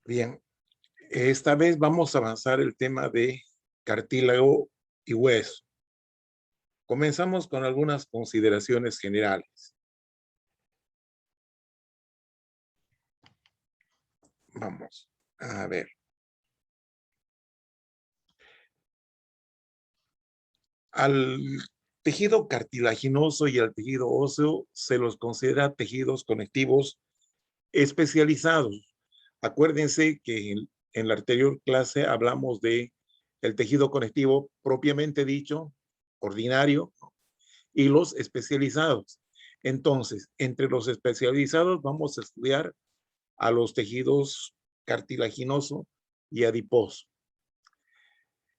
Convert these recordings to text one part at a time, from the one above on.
Bien, esta vez vamos a avanzar el tema de cartílago y hueso. Comenzamos con algunas consideraciones generales. Vamos a ver. Al tejido cartilaginoso y al tejido óseo se los considera tejidos conectivos especializados. Acuérdense que en la anterior clase hablamos de el tejido conectivo propiamente dicho, ordinario, y los especializados. Entonces, entre los especializados vamos a estudiar a los tejidos cartilaginoso y adiposo.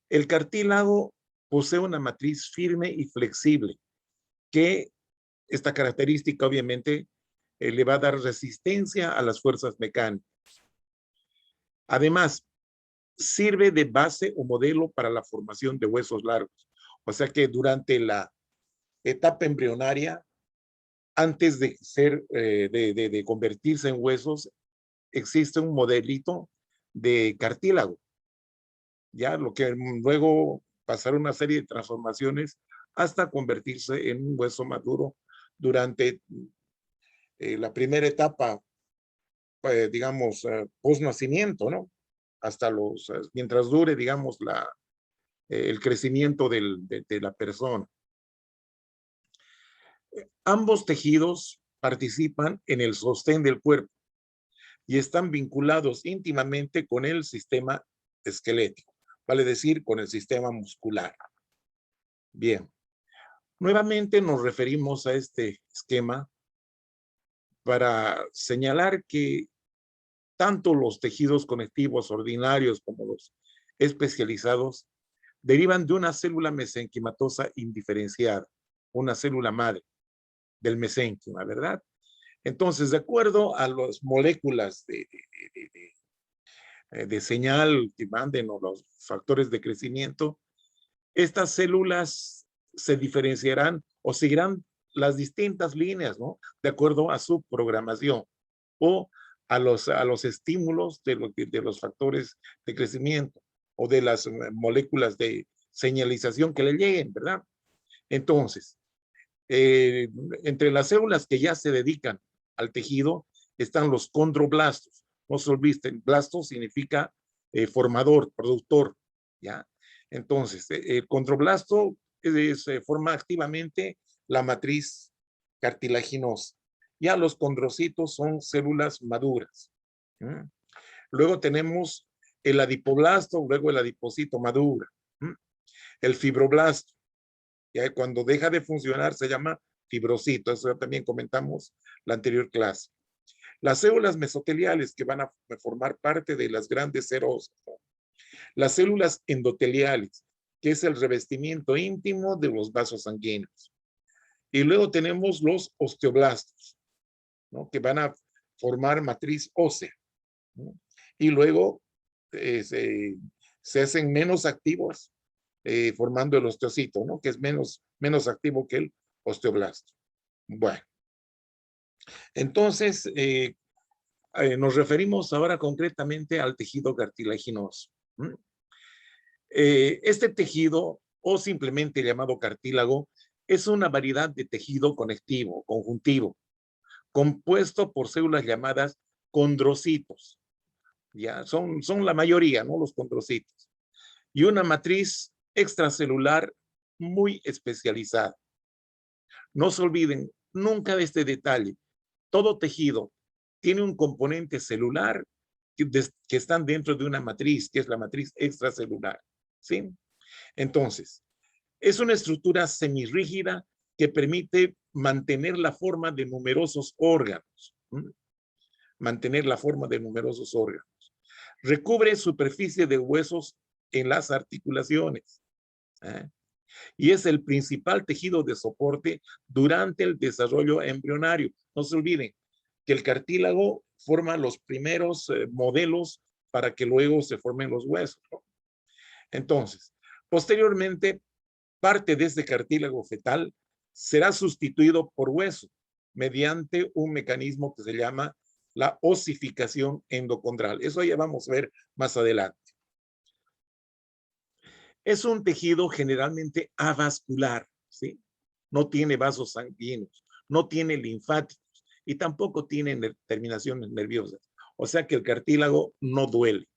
El cartílago posee una matriz firme y flexible, que esta característica obviamente le va a dar resistencia a las fuerzas mecánicas. Además, sirve de base o modelo para la formación de huesos largos. O sea que durante la etapa embrionaria, antes de de convertirse en huesos, existe un modelito de cartílago, ya lo que luego pasará una serie de transformaciones hasta convertirse en un hueso maduro durante la primera etapa, digamos, post-nacimiento, ¿no? Hasta mientras dure, digamos, el crecimiento de la persona. Ambos tejidos participan en el sostén del cuerpo y están vinculados íntimamente con el sistema esquelético, vale decir, con el sistema muscular. Bien, nuevamente nos referimos a este esquema para señalar que tanto los tejidos conectivos ordinarios como los especializados derivan de una célula mesenquimatosa indiferenciada, una célula madre del mesénquima, ¿verdad? Entonces, de acuerdo a las moléculas de señal que manden o los factores de crecimiento, estas células se diferenciarán o seguirán las distintas líneas, ¿no? De acuerdo a su programación o a los estímulos de los factores de crecimiento o de las moléculas de señalización que le lleguen, ¿verdad? Entonces, eh, entre las células que ya se dedican al tejido están los condroblastos. No se olviden, blasto significa formador, productor, ¿ya? Entonces, el condroblasto forma activamente la matriz cartilaginosa. Ya los condrocitos son células maduras. ¿Mm? Luego tenemos el adipoblasto, luego el adipocito madura. ¿Mm? El fibroblasto, ya cuando deja de funcionar se llama fibrocito. Eso ya también comentamos la anterior clase. Las células mesoteliales que van a formar parte de las grandes serosas. Las células endoteliales, que es el revestimiento íntimo de los vasos sanguíneos. Y luego tenemos los osteoblastos, ¿no? Que van a formar matriz ósea, ¿no? Y luego se hacen menos activos formando el osteocito, ¿no? Que es menos activo que el osteoblasto. Bueno, entonces nos referimos ahora concretamente al tejido cartilaginoso. Este tejido, o simplemente llamado cartílago, es una variedad de tejido conectivo, conjuntivo, compuesto por células llamadas condrocitos. Ya son la mayoría, ¿no? Los condrocitos. Y una matriz extracelular muy especializada. No se olviden nunca de este detalle. Todo tejido tiene un componente celular que están dentro de una matriz, que es la matriz extracelular. ¿Sí? Entonces, es una estructura semirrígida que permite mantener la forma de numerosos órganos. Mantener la forma de numerosos órganos. Recubre superficie de huesos en las articulaciones. ¿Eh? Y es el principal tejido de soporte durante el desarrollo embrionario. No se olviden que el cartílago forma los primeros modelos para que luego se formen los huesos, ¿no? Entonces, posteriormente, parte de este cartílago fetal será sustituido por hueso mediante un mecanismo que se llama la osificación endocondral. Eso ya vamos a ver más adelante. Es un tejido generalmente avascular, ¿sí? No tiene vasos sanguíneos, no tiene linfáticos y tampoco tiene terminaciones nerviosas. O sea que el cartílago no duele.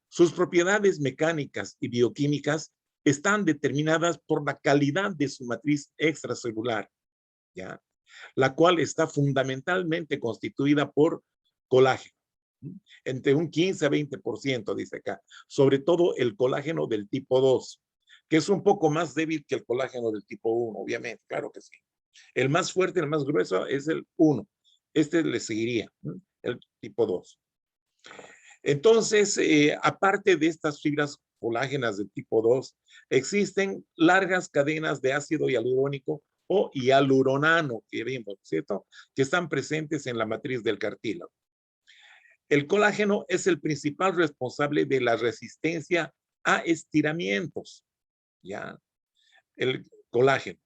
Sus propiedades mecánicas y bioquímicas están determinadas por la calidad de su matriz extracelular, ¿ya? La cual está fundamentalmente constituida por colágeno, entre un 15 a 20%, dice acá, sobre todo el colágeno del tipo 2, que es un poco más débil que el colágeno del tipo 1, obviamente, claro que sí. El más fuerte, el más grueso es el 1. Este le seguiría, el tipo 2. Entonces, aparte de estas fibras colágenas del tipo 2, existen largas cadenas de ácido hialurónico o hialuronano, que vimos, ¿cierto? Que están presentes en la matriz del cartílago. El colágeno es el principal responsable de la resistencia a estiramientos, ¿ya? El colágeno,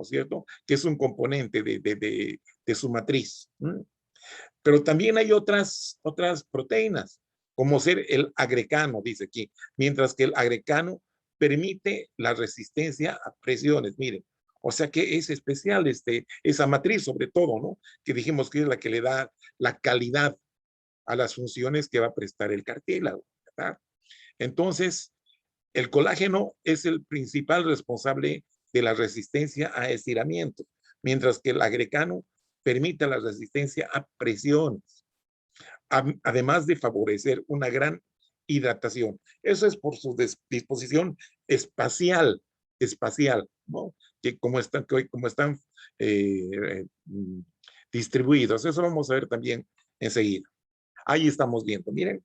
¿cierto? Que es un componente de su matriz. Pero también hay otras proteínas, como ser el agrecano, dice aquí, mientras que el agrecano permite la resistencia a presiones, miren. O sea que es especial esa matriz, sobre todo, ¿no? Que dijimos que es la que le da la calidad a las funciones que va a prestar el cartílago, ¿verdad? Entonces, el colágeno es el principal responsable de la resistencia a estiramiento, mientras que el agrecano permite la resistencia a presiones, además de favorecer una gran hidratación. Eso es por su disposición espacial, ¿no? Que como están distribuidos. Eso vamos a ver también enseguida. Ahí estamos viendo, miren.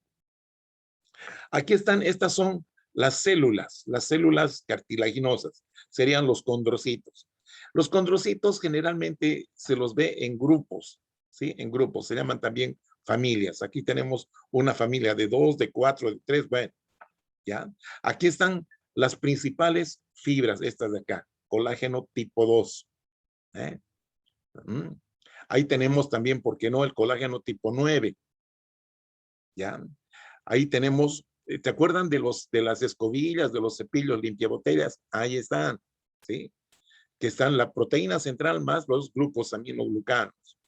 Aquí están, estas son las células cartilaginosas, serían los condrocitos. Los condrocitos generalmente se los ve en grupos, ¿sí? En grupos, se llaman también familias. Aquí tenemos una familia de 2, de 4, de 3, bueno, ¿ya? Aquí están las principales fibras, estas de acá, colágeno tipo 2. ¿eh? Ahí tenemos también, ¿por qué no? El colágeno tipo 9. ¿Ya? Ahí tenemos, ¿te acuerdan de las escobillas, de los cepillos limpiabotellas? Ahí están, ¿sí? Que están la proteína central más los grupos aminoglucanos.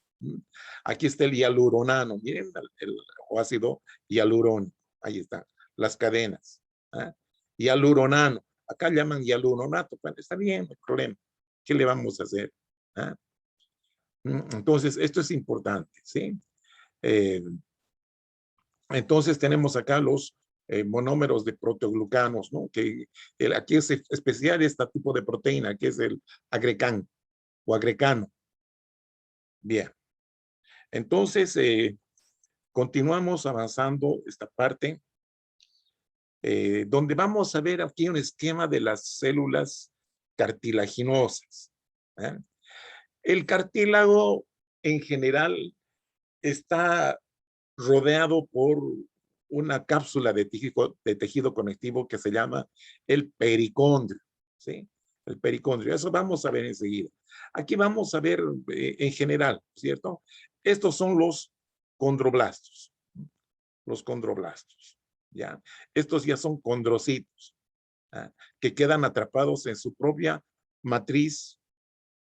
Aquí está el hialuronano, miren el ácido hialurónico, ahí está, las cadenas. ¿eh? Hialuronano, acá llaman hialuronato, bueno, está bien, no hay problema. ¿Qué le vamos a hacer? ¿eh? Entonces, esto es importante, ¿sí? Entonces tenemos acá los monómeros de proteoglucanos, ¿no? Que aquí es especial este tipo de proteína, que es el agrecan o agrecano. Bien. Entonces, continuamos avanzando esta parte, donde vamos a ver aquí un esquema de las células cartilaginosas. ¿eh? El cartílago en general está rodeado por una cápsula de tejido conectivo que se llama el pericondrio, ¿sí? El pericondrio, eso vamos a ver enseguida. Aquí vamos a ver en general, ¿cierto? Estos son los condroblastos, ¿ya? Estos ya son condrocitos, ¿ah? Que quedan atrapados en su propia matriz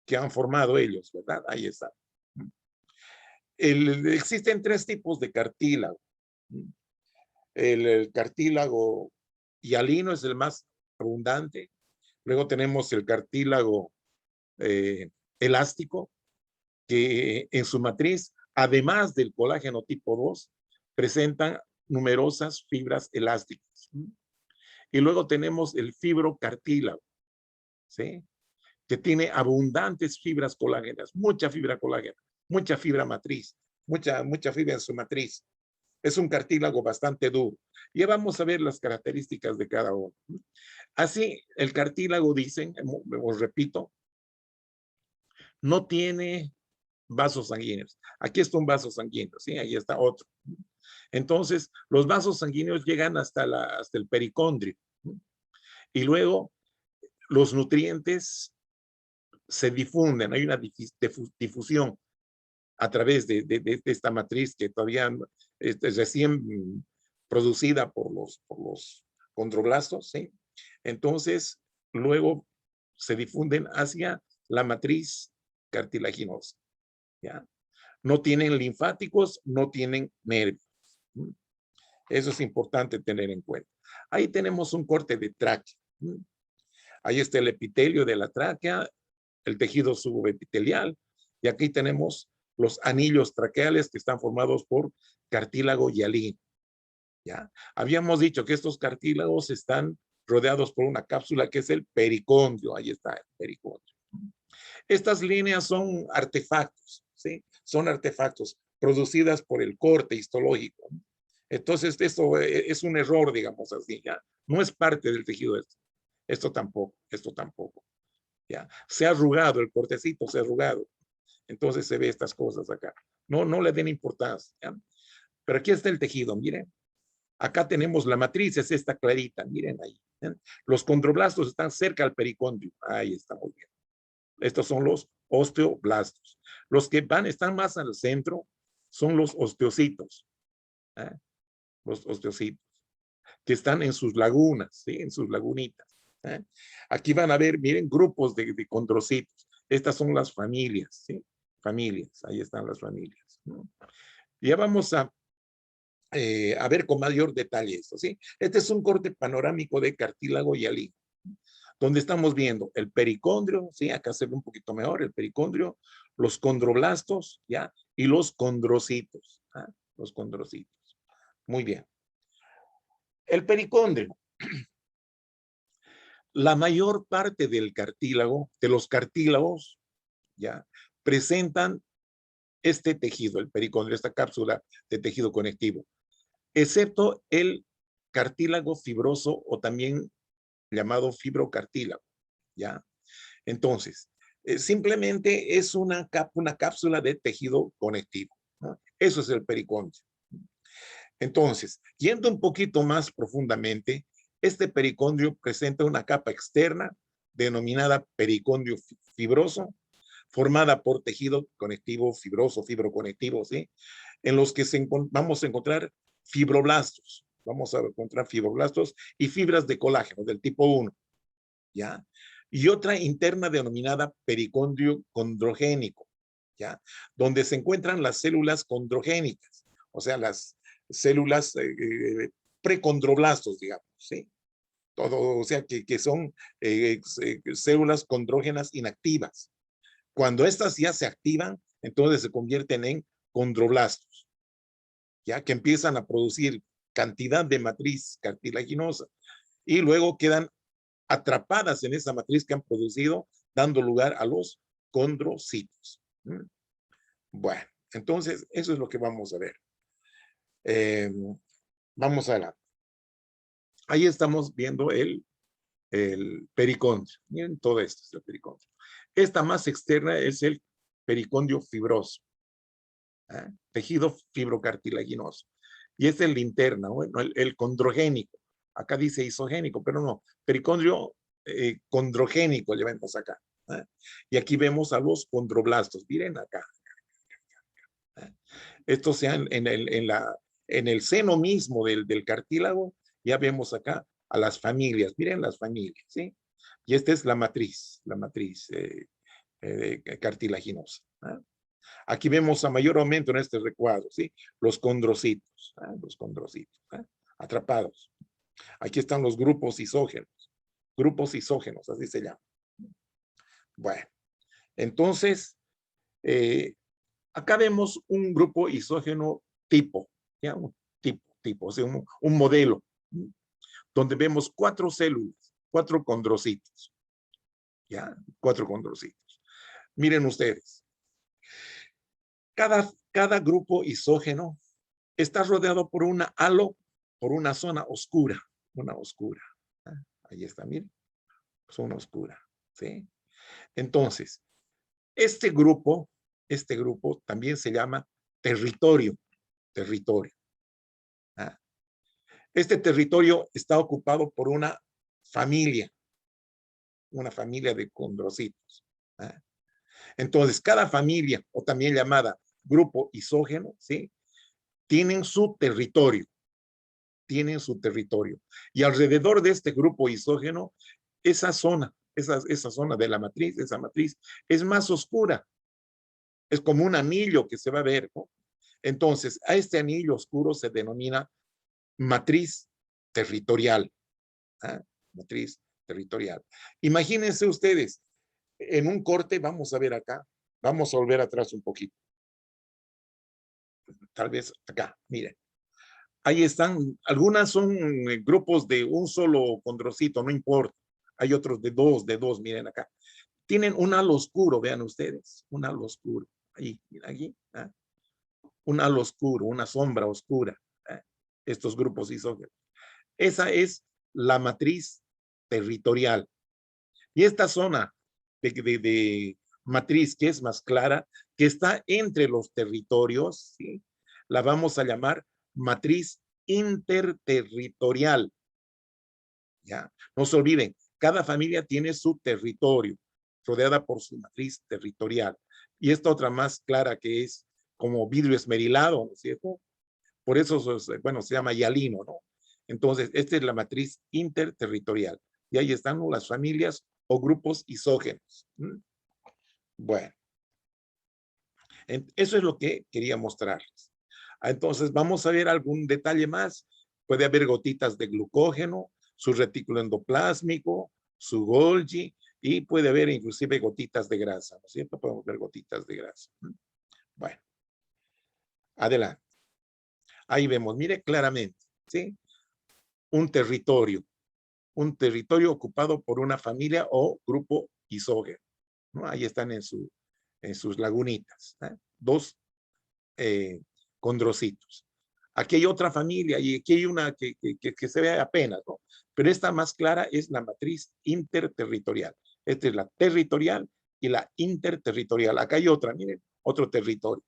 que han formado ellos, ¿verdad? Ahí está. Existen 3 tipos de cartílago. El cartílago hialino es el más abundante. Luego tenemos el cartílago elástico, que en su matriz, además del colágeno tipo 2, presentan numerosas fibras elásticas. Y luego tenemos el fibrocartílago, ¿sí? Que tiene abundantes fibras colágenas, mucha fibra colágena, mucha fibra matriz, mucha fibra en su matriz. Es un cartílago bastante duro. Ya vamos a ver las características de cada uno. Así, el cartílago, dicen, os repito, no tiene vasos sanguíneos. Aquí está un vaso sanguíneo, ¿sí? Ahí está otro. Entonces, los vasos sanguíneos llegan hasta el pericondrio. Y luego, los nutrientes se difunden, hay una difusión a través de esta matriz que todavía es recién producida por los condroblastos, ¿sí? Entonces, luego se difunden hacia la matriz cartilaginosa, ¿ya? No tienen linfáticos, no tienen nervios. Eso es importante tener en cuenta. Ahí tenemos un corte de tráquea. Ahí está el epitelio de la tráquea, el tejido subepitelial, y aquí tenemos los anillos traqueales que están formados por cartílago hialino. ¿Ya? Habíamos dicho que estos cartílagos están rodeados por una cápsula que es el pericondrio. Ahí está el pericondrio. Estas líneas son artefactos, ¿sí? Son artefactos producidas por el corte histológico. Entonces, esto es un error, digamos así, ¿ya? No es parte del tejido esto. Esto tampoco, ¿ya? Se ha arrugado, el cortecito se ha arrugado. Entonces se ve estas cosas acá. No le den importancia, ¿ya? Pero aquí está el tejido, miren. Acá tenemos la matriz, es esta clarita, miren ahí. ¿Eh? Los condroblastos están cerca al pericondrio. Ahí está muy bien. Estos son los osteoblastos. Los que están más al centro son los osteocitos. ¿Eh? Los osteocitos, que están en sus lagunas, ¿sí? En sus lagunitas. ¿Eh? Aquí van a ver, miren, grupos de condrocitos. Estas son las familias, ¿sí? Familias, ahí están las familias. ¿No? Ya vamos a ver con mayor detalle esto, ¿sí? Este es un corte panorámico de cartílago hialino, donde estamos viendo el pericondrio, ¿sí? Acá se ve un poquito mejor el pericondrio, los condroblastos, ¿ya? Y los condrocitos, ¿ah? Los condrocitos. Muy bien. El pericondrio. La mayor parte del cartílago, de los cartílagos, ¿ya? Presentan este tejido, el pericondrio, esta cápsula de tejido conectivo, excepto el cartílago fibroso o también llamado fibrocartílago, ¿ya? Entonces, simplemente es una cápsula de tejido conectivo, ¿no? Eso es el pericondrio. Entonces, yendo un poquito más profundamente, este pericondrio presenta una capa externa denominada pericondrio fibroso, formada por tejido conectivo fibroso, fibroconectivo, ¿sí? En los que vamos a encontrar fibroblastos. Vamos a encontrar fibroblastos y fibras de colágeno del tipo 1, ¿ya? Y otra interna denominada pericondrio condrogénico, ¿ya? Donde se encuentran las células condrogénicas, o sea, las células precondroblastos, digamos, ¿sí? Todo, o sea, que son células condrógenas inactivas. Cuando estas ya se activan, entonces se convierten en condroblastos, ya que empiezan a producir cantidad de matriz cartilaginosa y luego quedan atrapadas en esa matriz que han producido, dando lugar a los condrocitos. Bueno, entonces eso es lo que vamos a ver. Vamos adelante. Ahí estamos viendo el pericondrio. Miren, todo esto es el pericondrio. Esta masa externa es el pericondrio fibroso, ¿eh? Tejido fibrocartilaginoso. Y es el interna, bueno, el condrogénico. Acá dice isogénico, pero no. Pericondrio condrogénico, le vemos acá. ¿Eh? Y aquí vemos a los condroblastos. Miren acá. ¿Eh? Estos sean en el seno mismo del cartílago, ya vemos acá a las familias. Miren las familias, ¿sí? Y esta es la matriz cartilaginosa. ¿Eh? Aquí vemos a mayor aumento en este recuadro, ¿sí? Los condrocitos, ¿eh? Los condrocitos, ¿eh? Atrapados. Aquí están los grupos isógenos, así se llama. Bueno, entonces, acá vemos un grupo isógeno tipo, ¿ya? Un tipo, o sea, un modelo, donde vemos 4 células, 4 condrocitos, ¿ya? 4 condrocitos. Miren ustedes, cada grupo isógeno está rodeado por una halo, por una zona oscura, una oscura. ¿Ah? Ahí está, miren, zona oscura, ¿sí? Entonces, este grupo también se llama territorio. ¿Ah? Este territorio está ocupado por una familia de condrocitos. ¿Ah? Entonces, cada familia, o también llamada grupo isógeno, ¿sí? Tienen su territorio. Tienen su territorio. Y alrededor de este grupo isógeno, esa zona de la matriz, esa matriz, es más oscura. Es como un anillo que se va a ver, ¿no? Entonces, a este anillo oscuro se denomina matriz territorial. ¿Ah? Matriz territorial. Imagínense ustedes, en un corte, vamos a ver acá, vamos a volver atrás un poquito. Tal vez acá, miren. Ahí están, algunas son grupos de un solo condrocito, no importa. Hay otros de dos, miren acá. Tienen un halo oscuro, vean ustedes, un halo oscuro. Ahí, miren aquí. ¿Ah? Un halo oscuro, una sombra oscura. ¿Ah? Estos grupos isógenos. Esa es la matriz territorial. Y esta zona de matriz que es más clara, que está entre los territorios, ¿sí? La vamos a llamar matriz interterritorial. ¿Ya? No se olviden, cada familia tiene su territorio, rodeada por su matriz territorial. Y esta otra más clara que es como vidrio esmerilado, ¿no es cierto? Por eso, bueno, se llama hialino, ¿no? Entonces, esta es la matriz interterritorial. Y ahí están las familias o grupos isógenos. Bueno, eso es lo que quería mostrarles. Entonces, vamos a ver algún detalle más. Puede haber gotitas de glucógeno, su retículo endoplásmico, su Golgi, y puede haber inclusive gotitas de grasa, ¿no es cierto? Podemos ver gotitas de grasa. Bueno, adelante. Ahí vemos, mire claramente, ¿sí? Un territorio ocupado por una familia o grupo isógeno, ¿no? Ahí están en sus lagunitas, ¿eh? Dos condrocitos. Aquí hay otra familia y aquí hay una que se ve apenas, ¿no? Pero esta más clara es la matriz interterritorial. Esta es la territorial y la interterritorial. Acá hay otra, miren, otro territorio.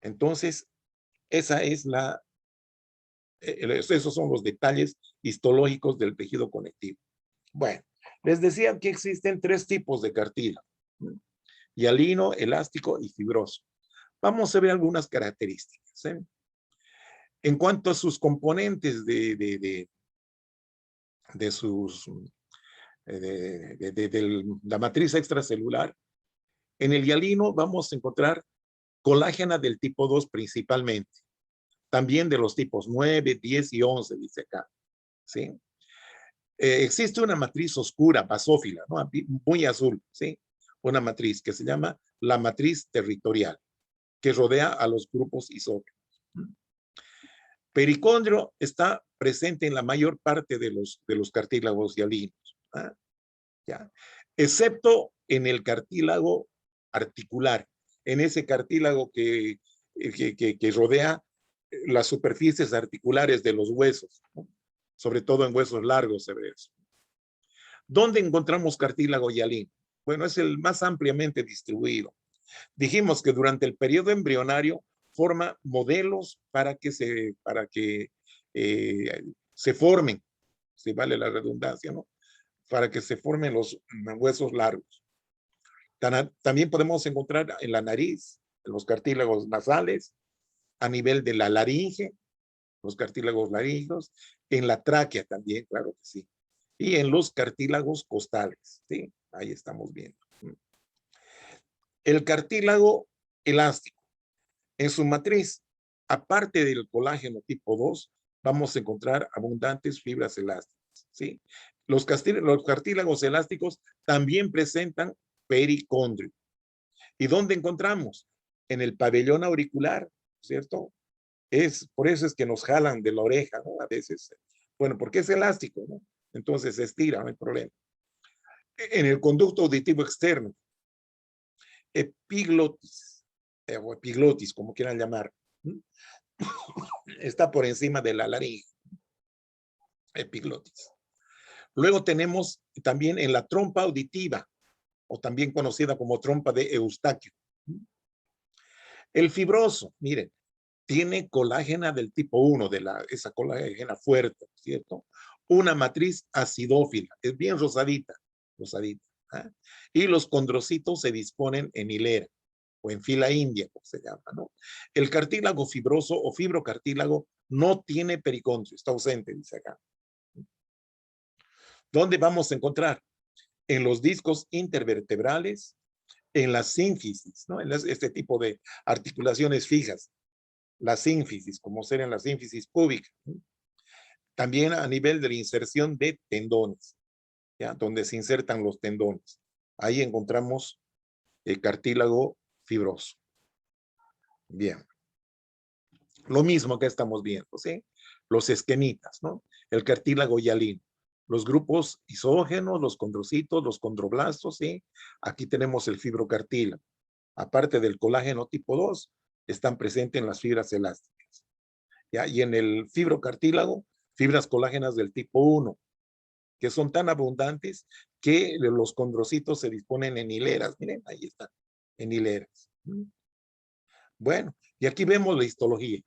Entonces, esa es esos son los detalles histológicos del tejido conectivo. Bueno, les decía que existen 3 tipos de cartílago: hialino, elástico y fibroso. Vamos a ver algunas características, ¿eh? En cuanto a sus componentes de la matriz extracelular, en el hialino vamos a encontrar colágena del tipo 2 principalmente, también de los tipos 9, 10 y 11, dice acá, ¿sí? Existe una matriz oscura, basófila, ¿no? Muy azul, ¿sí? Una matriz que se llama la matriz territorial, que rodea a los grupos isógenos. Pericondrio está presente en la mayor parte de los cartílagos hialinos, ¿ah? ¿Ya? Excepto en el cartílago articular, en ese cartílago que rodea las superficies articulares de los huesos, ¿no? Sobre todo en huesos largos se ve eso. ¿Dónde encontramos cartílago hialino? Bueno, es el más ampliamente distribuido. Dijimos que durante el periodo embrionario forma modelos para que se formen, si vale la redundancia, ¿no? Para que se formen los huesos largos. También podemos encontrar en la nariz, en los cartílagos nasales, a nivel de la laringe, los cartílagos laríngeo, en la tráquea también, claro que sí, y en los cartílagos costales, ¿sí? Ahí estamos viendo. El cartílago elástico, en su matriz, aparte del colágeno tipo 2, vamos a encontrar abundantes fibras elásticas, ¿sí? Los cartílagos elásticos también presentan pericondrio. ¿Y dónde encontramos? En el pabellón auricular, ¿cierto? Por eso es que nos jalan de la oreja, ¿no? A veces. Bueno, porque es elástico, ¿no? Entonces se estira, no hay problema. En el conducto auditivo externo, epiglotis, o epiglotis, como quieran llamar, está por encima de la laringe, epiglotis. Luego tenemos también en la trompa auditiva, o también conocida como trompa de Eustaquio. El fibroso, miren, tiene colágena del tipo 1, esa colágena fuerte, ¿cierto? Una matriz acidófila, es bien rosadita, rosadita. ¿Ah? Y los condrocitos se disponen en hilera. o en fila india, como se llama, ¿no? El cartílago fibroso o fibrocartílago no tiene pericondrio, está ausente, dice acá. ¿Dónde vamos a encontrar? En los discos intervertebrales, en las sínfisis, ¿no? En este tipo de articulaciones fijas, la sínfisis, como serían las sínfisis púbicas, ¿no? También a nivel de la inserción de tendones, ¿ya? Donde se insertan los tendones. Ahí encontramos el cartílago fibroso. Bien. Lo mismo que estamos viendo, ¿sí? Los esquemitas, ¿no? El cartílago hialino. Los grupos isógenos, los condrocitos, los condroblastos, ¿sí? Aquí tenemos el fibrocartílago. Aparte del colágeno tipo 2, están presentes en las fibras elásticas, ¿ya? Y en el fibrocartílago, fibras colágenas del tipo 1, que son tan abundantes que los condrocitos se disponen en hileras. Miren, ahí están, en hileras. Bueno, y aquí vemos la histología.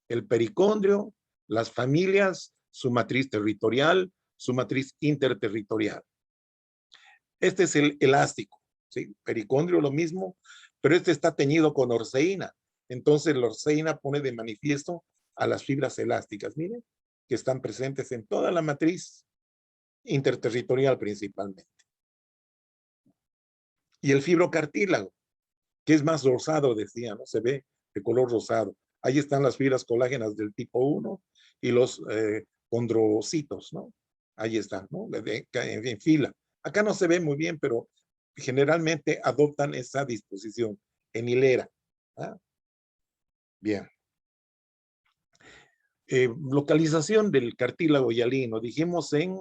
El pericondrio, las familias, su matriz territorial, su matriz interterritorial. Este es el elástico, ¿sí? Pericondrio lo mismo, pero este está teñido con orceína. Entonces la orceína pone de manifiesto a las fibras elásticas, miren, que están presentes en toda la matriz interterritorial principalmente. Y el fibrocartílago, que es más rosado, decía, ¿no? Se ve de color rosado. Ahí están las fibras colágenas del tipo 1 y los condrocitos, ¿no? Ahí están, ¿no? En fila. Acá no se ve muy bien, pero generalmente adoptan esa disposición en hilera. ¿Ah? Bien. Localización del cartílago hialino. Dijimos en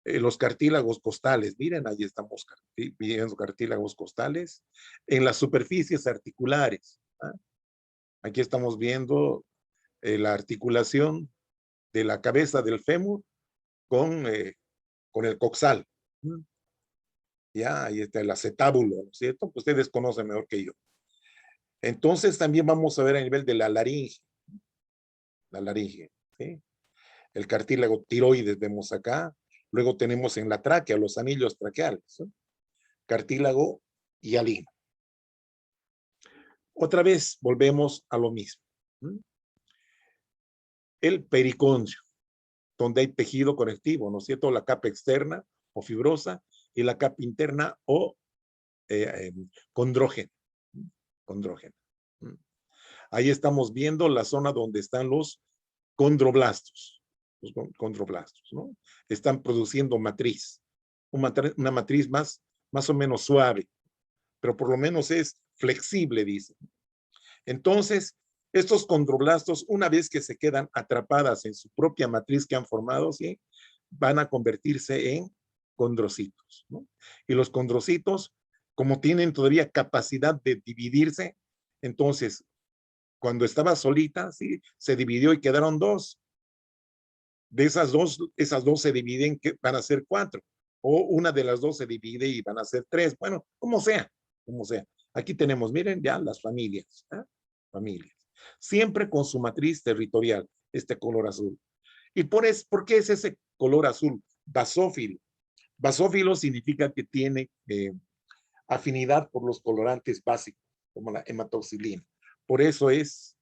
los cartílagos costales. Miren, ahí estamos viendo cartílagos costales. En las superficies articulares. ¿Ah? Aquí estamos viendo la articulación de la cabeza del fémur con el coxal. Ya, ahí está el acetábulo, ¿no es cierto? Pues ustedes conocen mejor que yo. Entonces también vamos a ver a nivel de la laringe. La laringe, ¿sí? El cartílago tiroides vemos acá. Luego tenemos en la tráquea los anillos traqueales, ¿sí? Cartílago hialino. Otra vez volvemos a lo mismo. El pericondrio, donde hay tejido conectivo, ¿no es cierto? La capa externa o fibrosa y la capa interna o condrógena. Condrógena. Ahí estamos viendo la zona donde están los condroblastos. Los condroblastos, ¿no? Están produciendo matriz. Una matriz más o menos suave, pero por lo menos es flexible, dice. Entonces, estos condroblastos, una vez que se quedan atrapadas en su propia matriz que han formado, ¿sí? Van a convertirse en condrocitos, ¿no? Y los condrocitos, como tienen todavía capacidad de dividirse, entonces, cuando estaba solita, ¿sí? Se dividió y quedaron dos. De esas dos se dividen, que van a ser 4. O una de las dos se divide y van a ser 3. Bueno, como sea, como sea. Aquí tenemos, miren ya las familias. ¿Eh? Familias. Siempre con su matriz territorial, este color azul. ¿Y por qué es ese color azul? Basófilo. Basófilo significa que tiene afinidad por los colorantes básicos, como la hematoxilina. Por eso es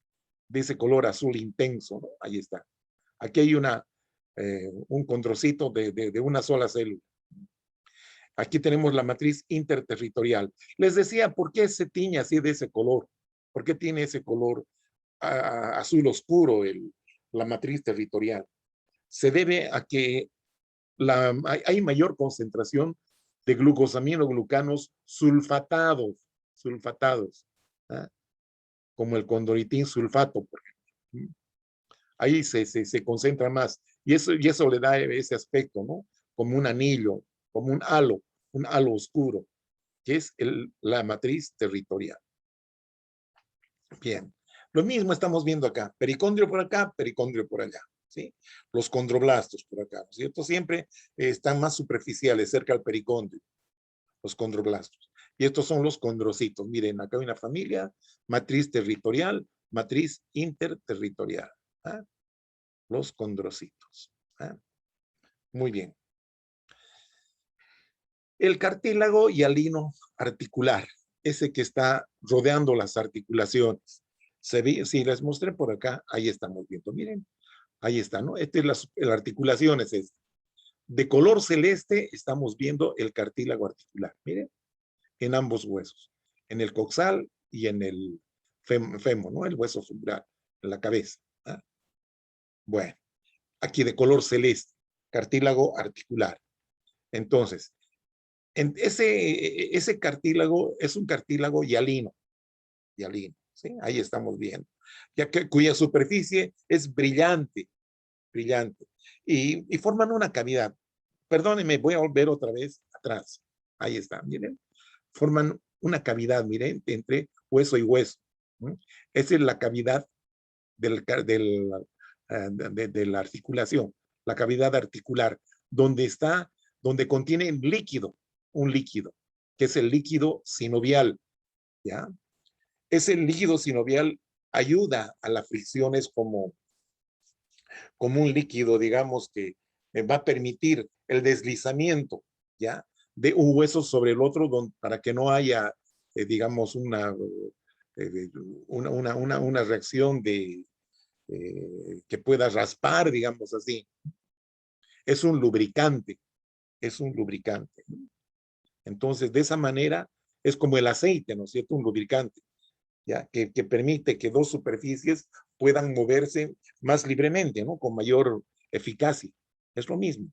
de ese color azul intenso, ¿no? Ahí está. Aquí hay un condrocito de una sola célula. Aquí tenemos la matriz interterritorial. Les decía, ¿por qué se tiñe así de ese color? ¿Por qué tiene ese color azul oscuro la matriz territorial? Se debe a que hay mayor concentración de glucosaminoglucanos sulfatados, ¿ah? Como el condroitín sulfato, por ejemplo. Ahí se concentra más. Y eso le da ese aspecto, ¿no? Como un anillo, como un halo oscuro, que es la matriz territorial. Bien. Lo mismo estamos viendo acá. Pericondrio por acá, pericondrio por allá. ¿Sí? Los condroblastos por acá, ¿no es cierto? Siempre están más superficiales, cerca al pericondrio, los condroblastos. Y estos son los condrocitos. Miren, acá hay una familia, matriz territorial, matriz interterritorial. ¿Ah? Los condrocitos. ¿Ah? Muy bien. El cartílago hialino articular. ese que está rodeando las articulaciones. Se ve, si les mostré por acá, ahí estamos viendo, miren, ahí está, ¿no? Esta es la articulación, es esta. De color celeste estamos viendo el cartílago articular, miren, en ambos huesos, en el coxal y en el fémur, ¿no? El hueso femoral, en la cabeza. ¿Ah? Bueno, aquí de color celeste, cartílago articular. Entonces, ese cartílago es un cartílago hialino, ¿sí? Ahí estamos viendo, cuya superficie es brillante, brillante, y forman una cavidad. Perdónenme, voy a volver otra vez atrás. Ahí está, miren. Forman una cavidad, miren, entre hueso y hueso. ¿Mm? Esa es la cavidad de la articulación, la cavidad articular, donde contiene líquido, un líquido, que es el líquido sinovial, ¿ya? Ese líquido sinovial ayuda a las fricciones como un líquido, digamos, que va a permitir el deslizamiento, ¿ya? De un hueso sobre el otro para que no haya, digamos, eh, una reacción que pueda raspar, digamos así. Es un lubricante, es un lubricante. Entonces, de esa manera, es como el aceite, ¿no es cierto? Un lubricante, ¿ya? Que permite que dos superficies puedan moverse más libremente, ¿no? Con mayor eficacia. Es lo mismo.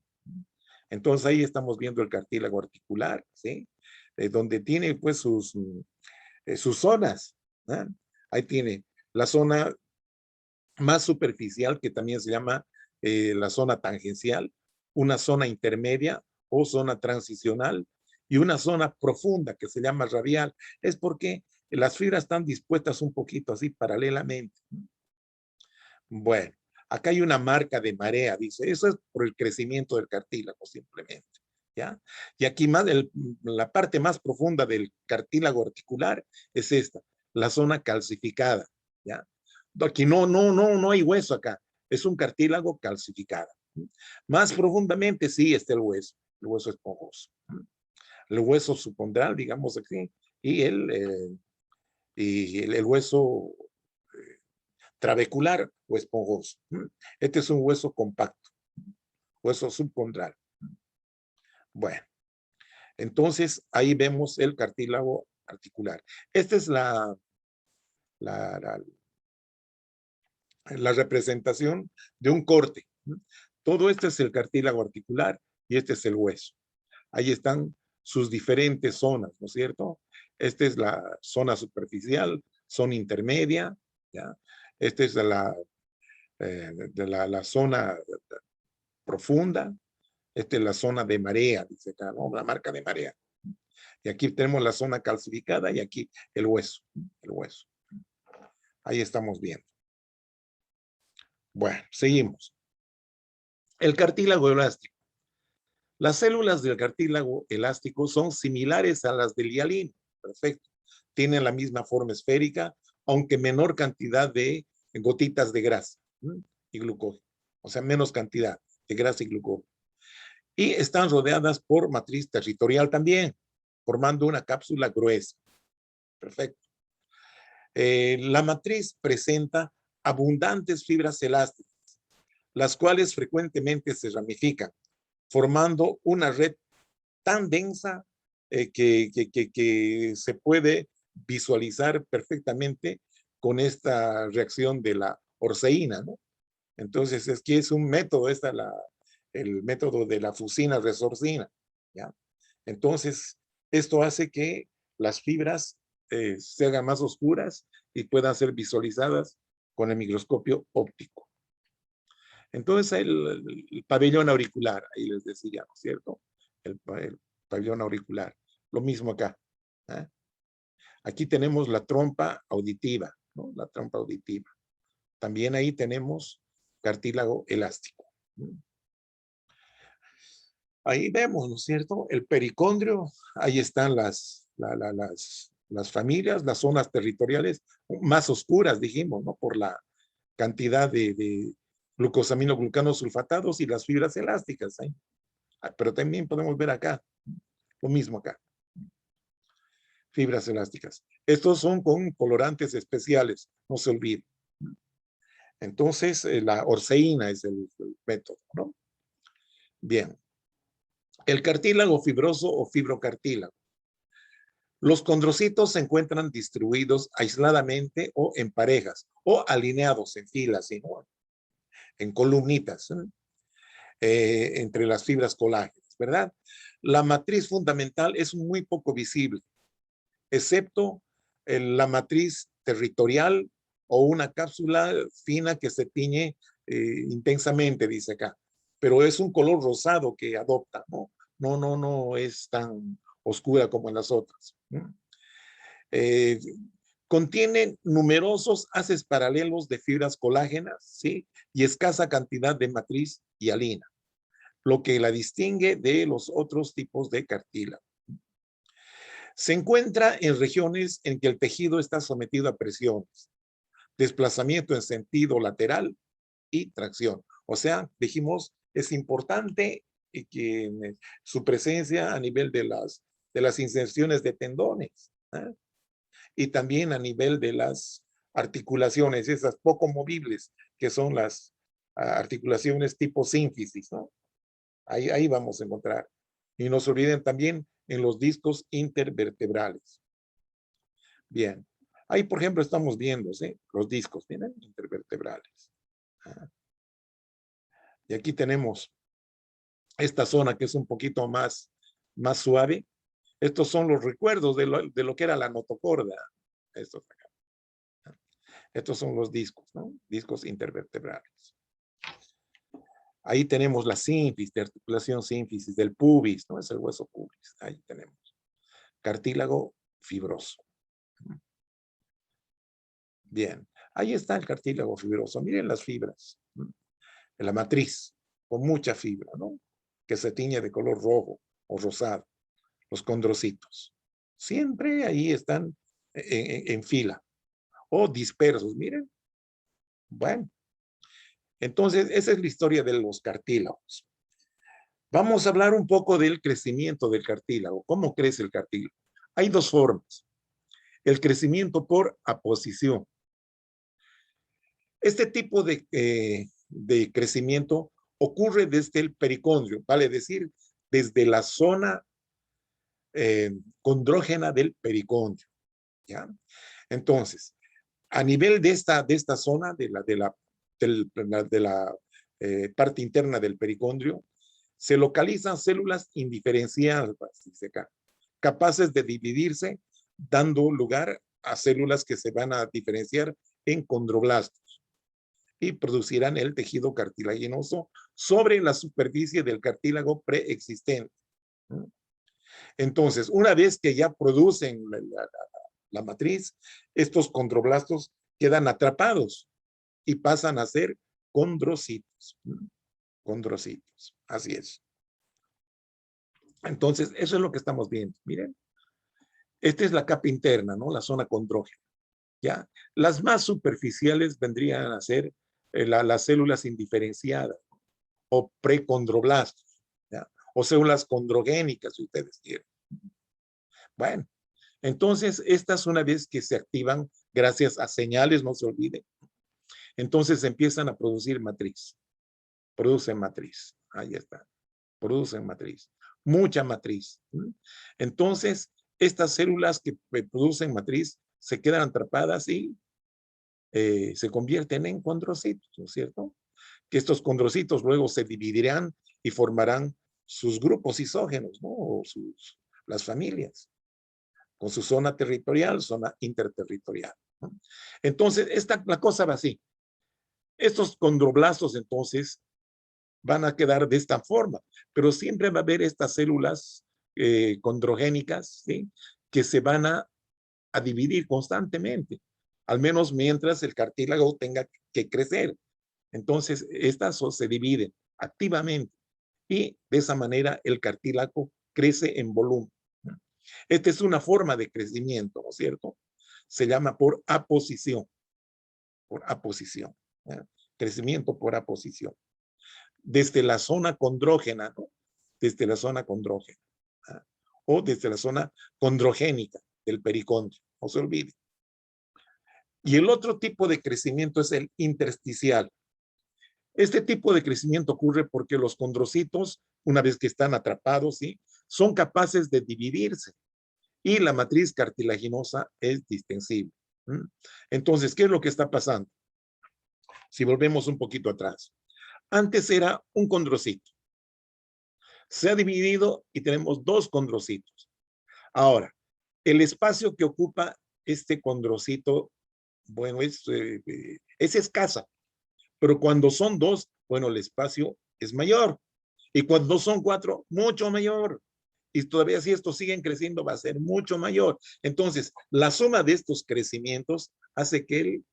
Entonces, ahí estamos viendo el cartílago articular, ¿sí? Donde tiene, pues, sus zonas, ¿no? Ahí tiene la zona más superficial, que también se llama la zona tangencial, una zona intermedia o zona transicional, y una zona profunda que se llama radial. Es porque las fibras están dispuestas un poquito así paralelamente. Bueno, acá hay una marca de marea, dice, eso es por el crecimiento del cartílago simplemente, ¿ya? Y aquí la parte más profunda del cartílago articular es esta, la zona calcificada, ¿ya? Aquí no hay hueso acá, es un cartílago calcificado. Más profundamente sí está el hueso esponjoso. El hueso subcondral, digamos así, y el hueso trabecular o esponjoso. Este es un hueso compacto, hueso subcondral. Bueno, entonces ahí vemos el cartílago articular. Esta es la, la, la representación de un corte. Todo este es el cartílago articular y este es el hueso. Ahí están sus diferentes zonas, ¿no es cierto? Esta es la zona superficial, zona intermedia, ¿ya? Esta es la zona profunda, esta es la zona de marea, dice acá, ¿no? La marca de marea. Y aquí tenemos la zona calcificada y aquí el hueso, el hueso. Ahí estamos viendo. Bueno, seguimos. El cartílago elástico. Las células del cartílago elástico son similares a las del hialino. Perfecto. Tienen la misma forma esférica, aunque menor cantidad de gotitas de grasa y glucógeno. O sea, menos cantidad de grasa y glucógeno. Y están rodeadas por matriz territorial también, formando una cápsula gruesa. Perfecto. La matriz presenta abundantes fibras elásticas, las cuales frecuentemente se ramifican, formando una red tan densa que se puede visualizar perfectamente con esta reacción de la orceína, ¿no? Entonces, es que es un método, el método de la fusina resorcina, ¿ya? Entonces, esto hace que las fibras se hagan más oscuras y puedan ser visualizadas con el microscopio óptico. Entonces, el pabellón auricular, ahí les decía, ¿no es cierto? El pabellón auricular. Lo mismo acá. ¿Eh? Aquí tenemos la trompa auditiva, ¿no? La trompa auditiva. También ahí tenemos cartílago elástico. Ahí vemos, ¿no es cierto? El pericondrio, ahí están las familias, las zonas territoriales más oscuras, dijimos, ¿no? Por la cantidad de glucosamino-glucanos sulfatados y las fibras elásticas. ¿Eh? Pero también podemos ver acá, lo mismo acá. Fibras elásticas. Estos son con colorantes especiales, no se olvide. Entonces, la orceína es el método, ¿no? Bien. El cartílago fibroso o fibrocartílago. Los condrocitos se encuentran distribuidos aisladamente o en parejas o alineados en filas, ¿no? En columnitas, entre las fibras colágenas, ¿verdad? La matriz fundamental es muy poco visible, excepto la matriz territorial o una cápsula fina que se tiñe intensamente, dice acá. Pero es un color rosado que adopta, ¿no? No es tan oscura como en las otras. Eh, contiene numerosos haces paralelos de fibras colágenas, ¿sí? Y escasa cantidad de matriz hialina, lo que la distingue de los otros tipos de cartílago. Se encuentra en regiones en que el tejido está sometido a presiones, desplazamiento en sentido lateral y tracción. O sea, dijimos, es importante que su presencia a nivel de las inserciones de tendones, ¿eh? Y también a nivel de las articulaciones, esas poco movibles, que son las articulaciones tipo sínfisis, ¿no? Ahí vamos a encontrar. Y no se olviden también en los discos intervertebrales. Bien. Ahí, por ejemplo, estamos viendo, ¿sí? Los discos, miren, intervertebrales. Y aquí tenemos esta zona que es un poquito más suave. Estos son los recuerdos de lo que era la notocorda. Estos acá. Estos son los discos, ¿no? Discos intervertebrales. Ahí tenemos la sínfisis, de articulación sínfisis del pubis, ¿no? Es el hueso pubis. Ahí tenemos. Cartílago fibroso. Bien. Ahí está el cartílago fibroso. Miren las fibras. En la matriz, con mucha fibra, ¿no? Que se tiñe de color rojo o rosado. Los condrocitos. Siempre ahí están en fila. O dispersos, miren. Bueno. Entonces, esa es la historia de los cartílagos. Vamos a hablar un poco del crecimiento del cartílago. ¿Cómo crece el cartílago? Hay dos formas. El crecimiento por aposición. Este tipo de crecimiento ocurre desde el pericondrio, vale decir, desde la zona condrógena del pericondrio. ¿Ya? Entonces, a nivel de esta zona, de la parte interna del pericondrio, se localizan células indiferenciadas, dice acá, capaces de dividirse, dando lugar a células que se van a diferenciar en condroblastos y producirán el tejido cartilaginoso sobre la superficie del cartílago preexistente. Entonces, una vez que ya producen la matriz, estos condroblastos quedan atrapados y pasan a ser condrocitos. Condrocitos, así es. Entonces, eso es lo que estamos viendo. Miren, esta es la capa interna, ¿no? La zona condrógena. ¿Ya? Las más superficiales vendrían a ser las células indiferenciadas o precondroblastos, ¿ya? O células condrogénicas, si ustedes quieren. Bueno, entonces estas una vez que se activan gracias a señales, no se olviden, entonces empiezan a producir matriz. Producen matriz. Ahí está. Producen matriz. Mucha matriz. Entonces, estas células que producen matriz se quedan atrapadas y se convierten en condrocitos, ¿no es cierto? Que estos condrocitos luego se dividirán y formarán sus grupos isógenos, ¿no? O las familias, con su zona territorial, zona interterritorial, ¿no? Entonces, la cosa va así. Estos condroblastos, entonces, van a quedar de esta forma, pero siempre va a haber estas células condrogénicas, ¿sí? Que se van a dividir constantemente, al menos mientras el cartílago tenga que crecer. Entonces, estas se dividen activamente y de esa manera el cartílago crece en volumen. Esta es una forma de crecimiento, ¿no es cierto? Se llama por aposición. Por aposición. ¿Eh? Crecimiento por aposición. Desde la zona condrógena, ¿no? Desde la zona condrógena. ¿Eh? O desde la zona condrogénica del pericondrio, no se olvide. Y el otro tipo de crecimiento es el intersticial. Este tipo de crecimiento ocurre porque los condrocitos, una vez que están atrapados, ¿sí?, son capaces de dividirse y la matriz cartilaginosa es distensible. Entonces, ¿qué es lo que está pasando? Si volvemos un poquito atrás. Antes era un condrocito. Se ha dividido y tenemos dos condrocitos. Ahora, el espacio que ocupa este condrocito, bueno, es escasa, pero cuando son dos, bueno, el espacio es mayor. Y cuando son cuatro, mucho mayor. Y todavía si estos siguen creciendo, va a ser mucho mayor. Entonces, la suma de estos crecimientos hace que el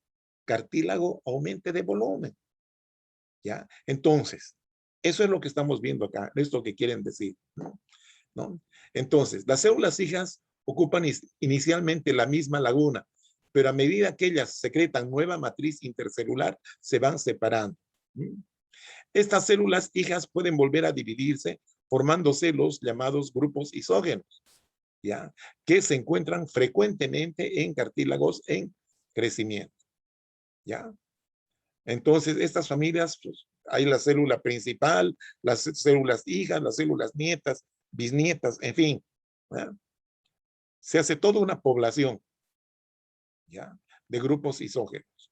cartílago aumente de volumen. ¿Ya? Entonces, eso es lo que estamos viendo acá, esto que quieren decir, ¿no? Entonces, las células hijas ocupan inicialmente la misma laguna, pero a medida que ellas secretan nueva matriz intercelular, se van separando. Estas células hijas pueden volver a dividirse formándose los llamados grupos isógenos, ¿ya?, que se encuentran frecuentemente en cartílagos en crecimiento, ¿ya? Entonces, estas familias, pues, hay la célula principal, las células hijas, las células nietas, bisnietas, en fin, ¿ya? Se hace toda una población, ¿ya?, de grupos isógenos,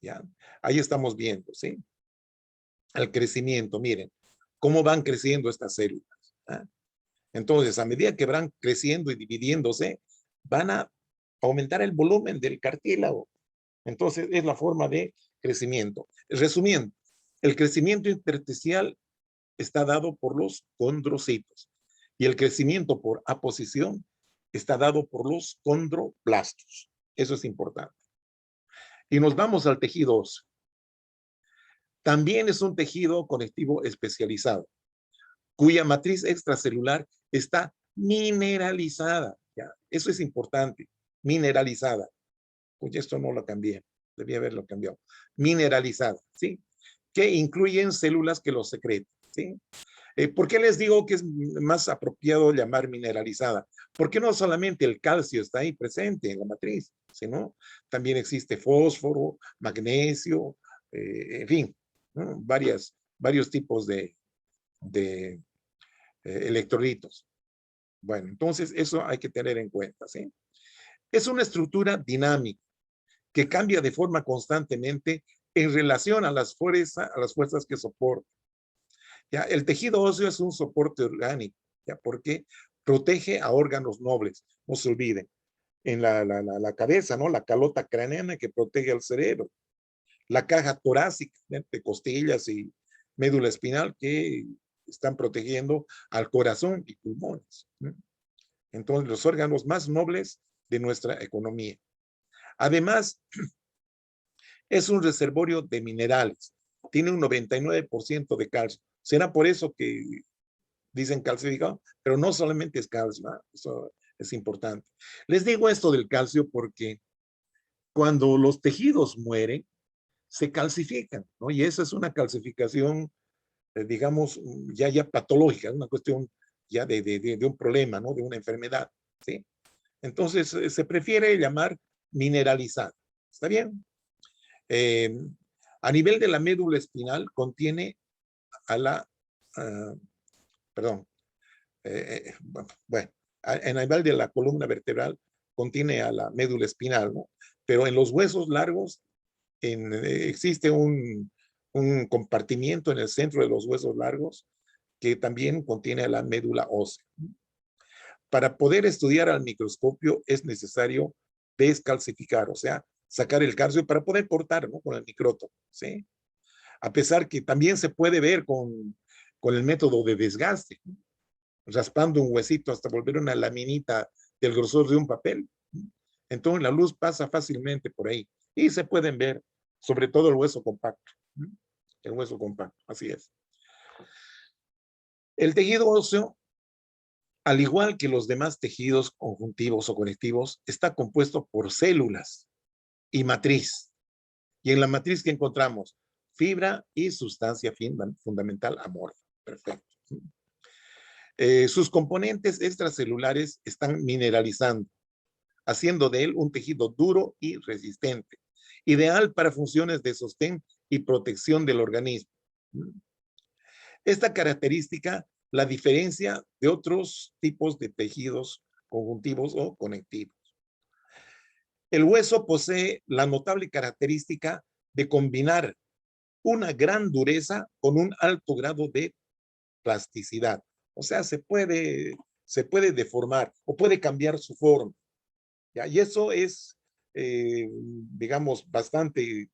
¿ya? Ahí estamos viendo, ¿sí?, el crecimiento. Miren cómo van creciendo estas células, ¿ya? Entonces, a medida que van creciendo y dividiéndose, van a aumentar el volumen del cartílago. Entonces, es la forma de crecimiento. Resumiendo, el crecimiento intersticial está dado por los condrocitos y el crecimiento por aposición está dado por los condroblastos. Eso es importante. Y nos vamos al tejido óseo. También es un tejido conectivo especializado, cuya matriz extracelular está mineralizada. ¿Ya? Eso es importante, mineralizada. Pues esto no lo cambié, debía haberlo cambiado. Mineralizada, ¿sí? Que incluyen células que lo secretan, ¿sí? ¿Por qué les digo que es más apropiado llamar mineralizada? Porque no solamente el calcio está ahí presente en la matriz, sino también existe fósforo, magnesio, en fin, ¿no?, varios tipos de electrolitos. Bueno, entonces eso hay que tener en cuenta, ¿sí? Es una estructura dinámica que cambia de forma constantemente en relación a las fuerzas que soporta. ¿Ya? El tejido óseo es un soporte orgánico, ¿ya?, porque protege a órganos nobles, no se olviden. En la cabeza, ¿no?, la calota craneana que protege al cerebro. La caja torácica, de costillas y médula espinal que están protegiendo al corazón y pulmones, ¿no? Entonces, los órganos más nobles de nuestra economía. Además, es un reservorio de minerales. Tiene un 99% de calcio. Será por eso que dicen calcificado, pero no solamente es calcio, ¿no? Eso es importante. Les digo esto del calcio porque cuando los tejidos mueren, se calcifican, ¿no? Y esa es una calcificación, digamos, ya patológica, una cuestión ya de un problema, ¿no?, de una enfermedad, ¿sí? Entonces, se prefiere llamar mineralizada. ¿Está bien? Eh, a nivel de la médula espinal, contiene a la, perdón, bueno, en el nivel de la columna vertebral, contiene a la médula espinal, ¿no? Pero en los huesos largos, existe un compartimiento en el centro de los huesos largos que también contiene a la médula ósea. Para poder estudiar al microscopio es necesario descalcificar, o sea, sacar el calcio para poder cortar, ¿no?, con el micrótomo, ¿sí? A pesar que también se puede ver con el método de desgaste, ¿no?, raspando un huesito hasta volver una laminita del grosor de un papel. Entonces la luz pasa fácilmente por ahí y se pueden ver, sobre todo el hueso compacto. El hueso compacto, así es. El tejido óseo, al igual que los demás tejidos conjuntivos o conectivos, está compuesto por células y matriz. Y en la matriz que encontramos fibra y sustancia fundamental amorfa. Perfecto. Sus componentes extracelulares están mineralizando haciendo de él un tejido duro y resistente, ideal para funciones de sostén y protección del organismo. Esta característica la diferencia de otros tipos de tejidos conjuntivos o conectivos. El hueso posee la notable característica de combinar una gran dureza con un alto grado de plasticidad. O sea, se puede deformar o puede cambiar su forma. ¿Ya? Y eso es, digamos, bastante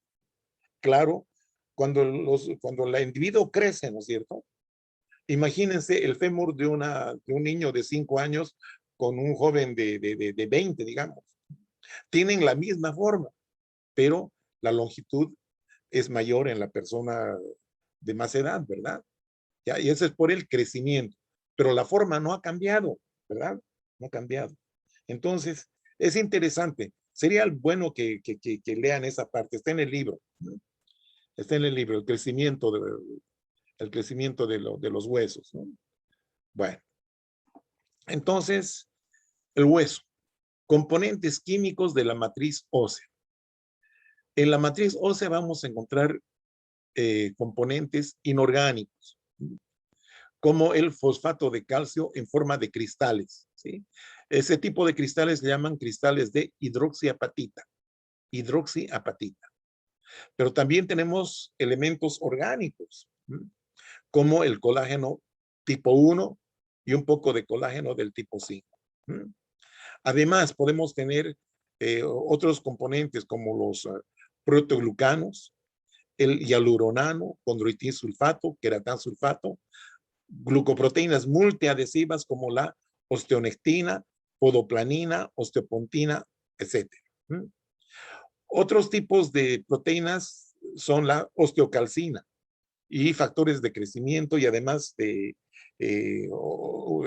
claro cuando el individuo crece, ¿no es cierto? Imagínense el fémur de un niño de 5 años con un joven de 20, digamos. Tienen la misma forma, pero la longitud es mayor en la persona de más edad, ¿verdad? ¿Ya? Y eso es por el crecimiento, pero la forma no ha cambiado, ¿verdad? No ha cambiado. Entonces, es interesante. Sería bueno que lean esa parte. Está en el libro. ¿No? Está en el libro, el crecimiento de los huesos. ¿No? Bueno, entonces, el hueso. Componentes químicos de la matriz ósea. En la matriz ósea vamos a encontrar componentes inorgánicos, como el fosfato de calcio en forma de cristales. ¿Sí? Ese tipo de cristales se llaman cristales de hidroxiapatita. Hidroxiapatita. Pero también tenemos elementos orgánicos, como el colágeno tipo 1 y un poco de colágeno del tipo 5. Además, podemos tener otros componentes como los proteoglucanos, el hialuronano, condroitin sulfato, queratán sulfato, glucoproteínas multiadhesivas como la osteonectina, podoplanina, osteopontina, etcétera. Otros tipos de proteínas son la osteocalcina y factores de crecimiento y además de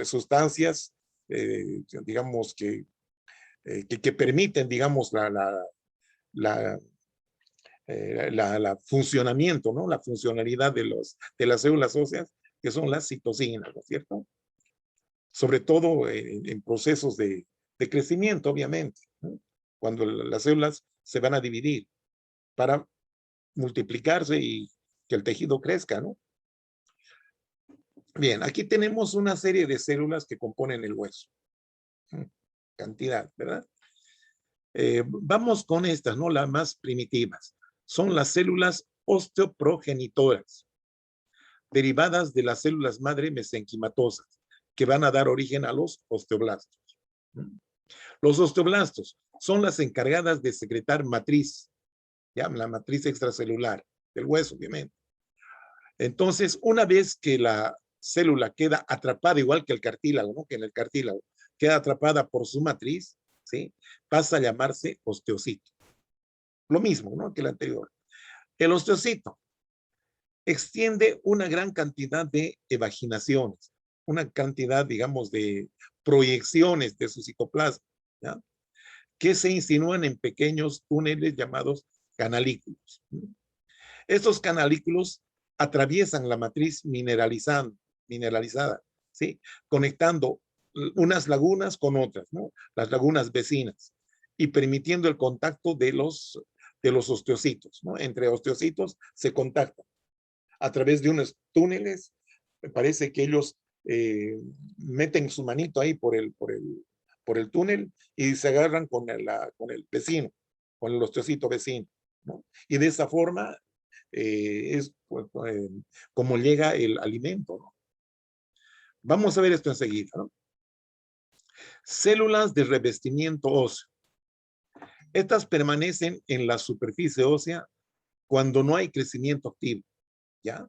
sustancias, digamos, que permiten, digamos, la, la funcionamiento, ¿no? La funcionalidad de las células óseas, que son las citocinas, ¿no es cierto? Sobre todo en procesos de crecimiento, obviamente, ¿no? Cuando las células se van a dividir para multiplicarse y que el tejido crezca, ¿no? Bien, aquí tenemos una serie de células que componen el hueso. Cantidad, ¿verdad? Vamos con estas, ¿no? Las más primitivas. Son las células osteoprogenitoras, derivadas de las células madre mesenquimatosas, que van a dar origen a los osteoblastos. Los osteoblastos son las encargadas de secretar matriz, ¿ya? La matriz extracelular del hueso, obviamente. Entonces, una vez que la célula queda atrapada, igual que el cartílago, ¿no? Que en el cartílago queda atrapada por su matriz, ¿sí? Pasa a llamarse osteocito. Lo mismo, ¿no? Que el anterior. El osteocito extiende una gran cantidad de evaginaciones, una cantidad, digamos, de proyecciones de su citoplasma, ¿ya? Que se insinúan en pequeños túneles llamados canalículos. Estos canalículos atraviesan la matriz mineralizada, ¿sí? Conectando unas lagunas con otras, ¿no? Las lagunas vecinas, y permitiendo el contacto de los osteocitos, ¿no? Entre osteocitos se contactan a través de unos túneles. Me parece que ellos meten su manito ahí por el túnel y se agarran con el vecino, con el osteocito vecino, ¿no? Y de esa forma es pues, como llega el alimento, ¿no? Vamos a ver esto enseguida, ¿no? Células de revestimiento óseo. Estas permanecen en la superficie ósea cuando no hay crecimiento activo, ¿ya?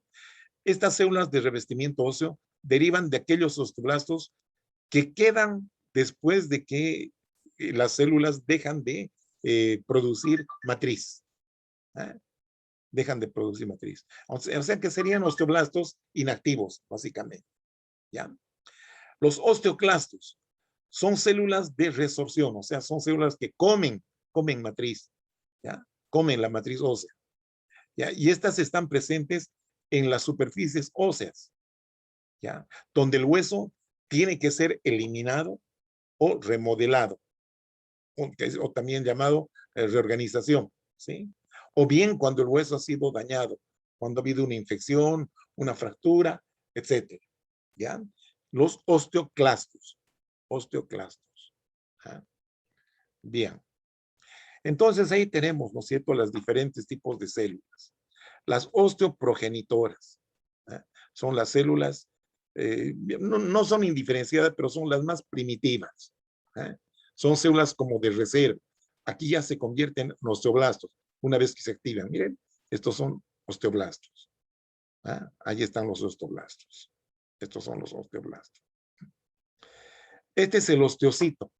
Estas células de revestimiento óseo derivan de aquellos osteoblastos que quedan después de que las células dejan de producir matriz. ¿Eh? Dejan de producir matriz. O sea que serían osteoblastos inactivos, básicamente. ¿Ya? Los osteoclastos son células de resorción, o sea, son células que comen matriz, ¿ya? Comen la matriz ósea, ¿ya? Y estas están presentes en las superficies óseas, ¿ya? Donde el hueso tiene que ser eliminado o remodelado. o también llamado reorganización, ¿sí? O bien cuando el hueso ha sido dañado, cuando ha habido una infección, una fractura, etcétera, ¿ya? Los osteoclastos, osteoclastos. ¿Ah? Bien. Entonces ahí tenemos, ¿no es cierto?, los diferentes tipos de células. Las osteoprogenitoras, ¿ah? Son las células, no son indiferenciadas, pero son las más primitivas. ¿Ah? Son células como de reserva. Aquí ya se convierten en osteoblastos una vez que se activan. Miren, estos son osteoblastos. ¿Ah? Ahí están los osteoblastos. Estos son los osteoblastos. Este es el osteocito.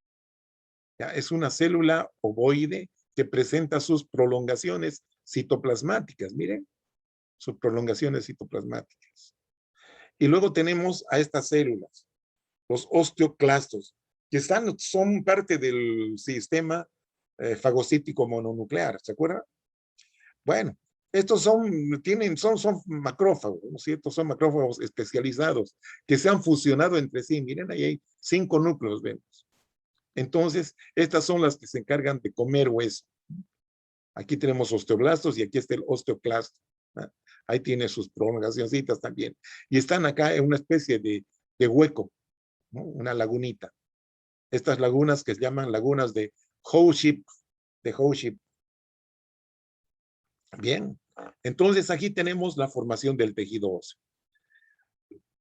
¿Ya? Es una célula ovoide que presenta sus prolongaciones citoplasmáticas. Miren, sus prolongaciones citoplasmáticas. Y luego tenemos a estas células, los osteoclastos, que son parte del sistema fagocítico mononuclear, ¿se acuerdan? Bueno, estos son macrófagos, ¿no es cierto? Son macrófagos especializados que se han fusionado entre sí. Miren, ahí hay 5 núcleos, vemos. Entonces, estas son las que se encargan de comer hueso. Aquí tenemos osteoblastos y aquí está el osteoclasto. ¿Ah? Ahí tiene sus prolongacioncitas también. Y están acá en una especie de hueco, ¿no? Una lagunita. Estas lagunas que se llaman lagunas de Howe-Ship. Bien. Entonces aquí tenemos la formación del tejido óseo.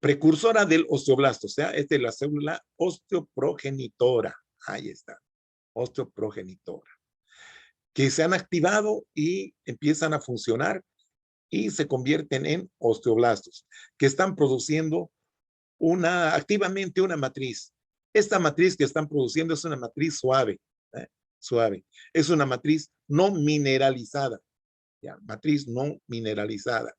Precursora del osteoblasto, o sea, esta es la célula osteoprogenitora. Ahí está, osteoprogenitora. Que se han activado y empiezan a funcionar y se convierten en osteoblastos, que están produciendo activamente una matriz. Esta matriz que están produciendo es una matriz suave, suave. Es una matriz no mineralizada, ¿ya? Matriz no mineralizada.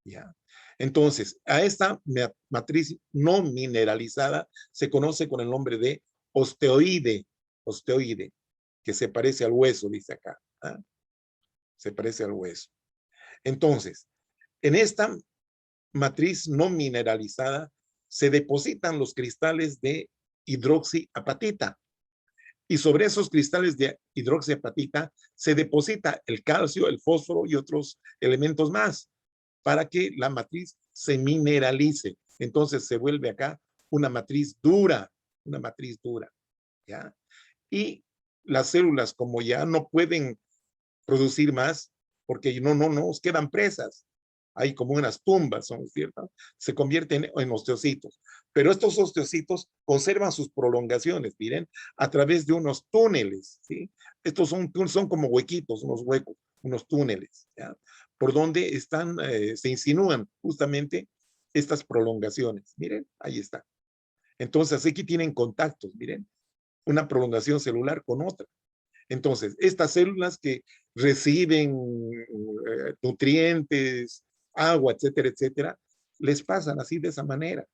¿Ya? Entonces, a esta matriz no mineralizada se conoce con el nombre de osteoide, osteoide, que se parece al hueso, dice acá. ¿Ah? Se parece al hueso. Entonces, en esta matriz no mineralizada se depositan los cristales de hidroxiapatita. Y sobre esos cristales de hidroxiapatita se deposita el calcio, el fósforo y otros elementos más para que la matriz se mineralice. Entonces se vuelve acá una matriz dura, ¿ya? Y las células, como ya no pueden producir más, porque no nos quedan presas. Hay como unas tumbas, ¿no es cierto? Se convierten en osteocitos. Pero estos osteocitos conservan sus prolongaciones, miren, a través de unos túneles, ¿sí? Estos son como huequitos, unos huecos, unos túneles, ¿ya? Por donde se insinúan justamente estas prolongaciones. Miren, ahí está. Entonces, aquí tienen contactos, miren, una prolongación celular con otra. Entonces, estas células que reciben nutrientes, agua, etcétera, etcétera, les pasan así de esa manera.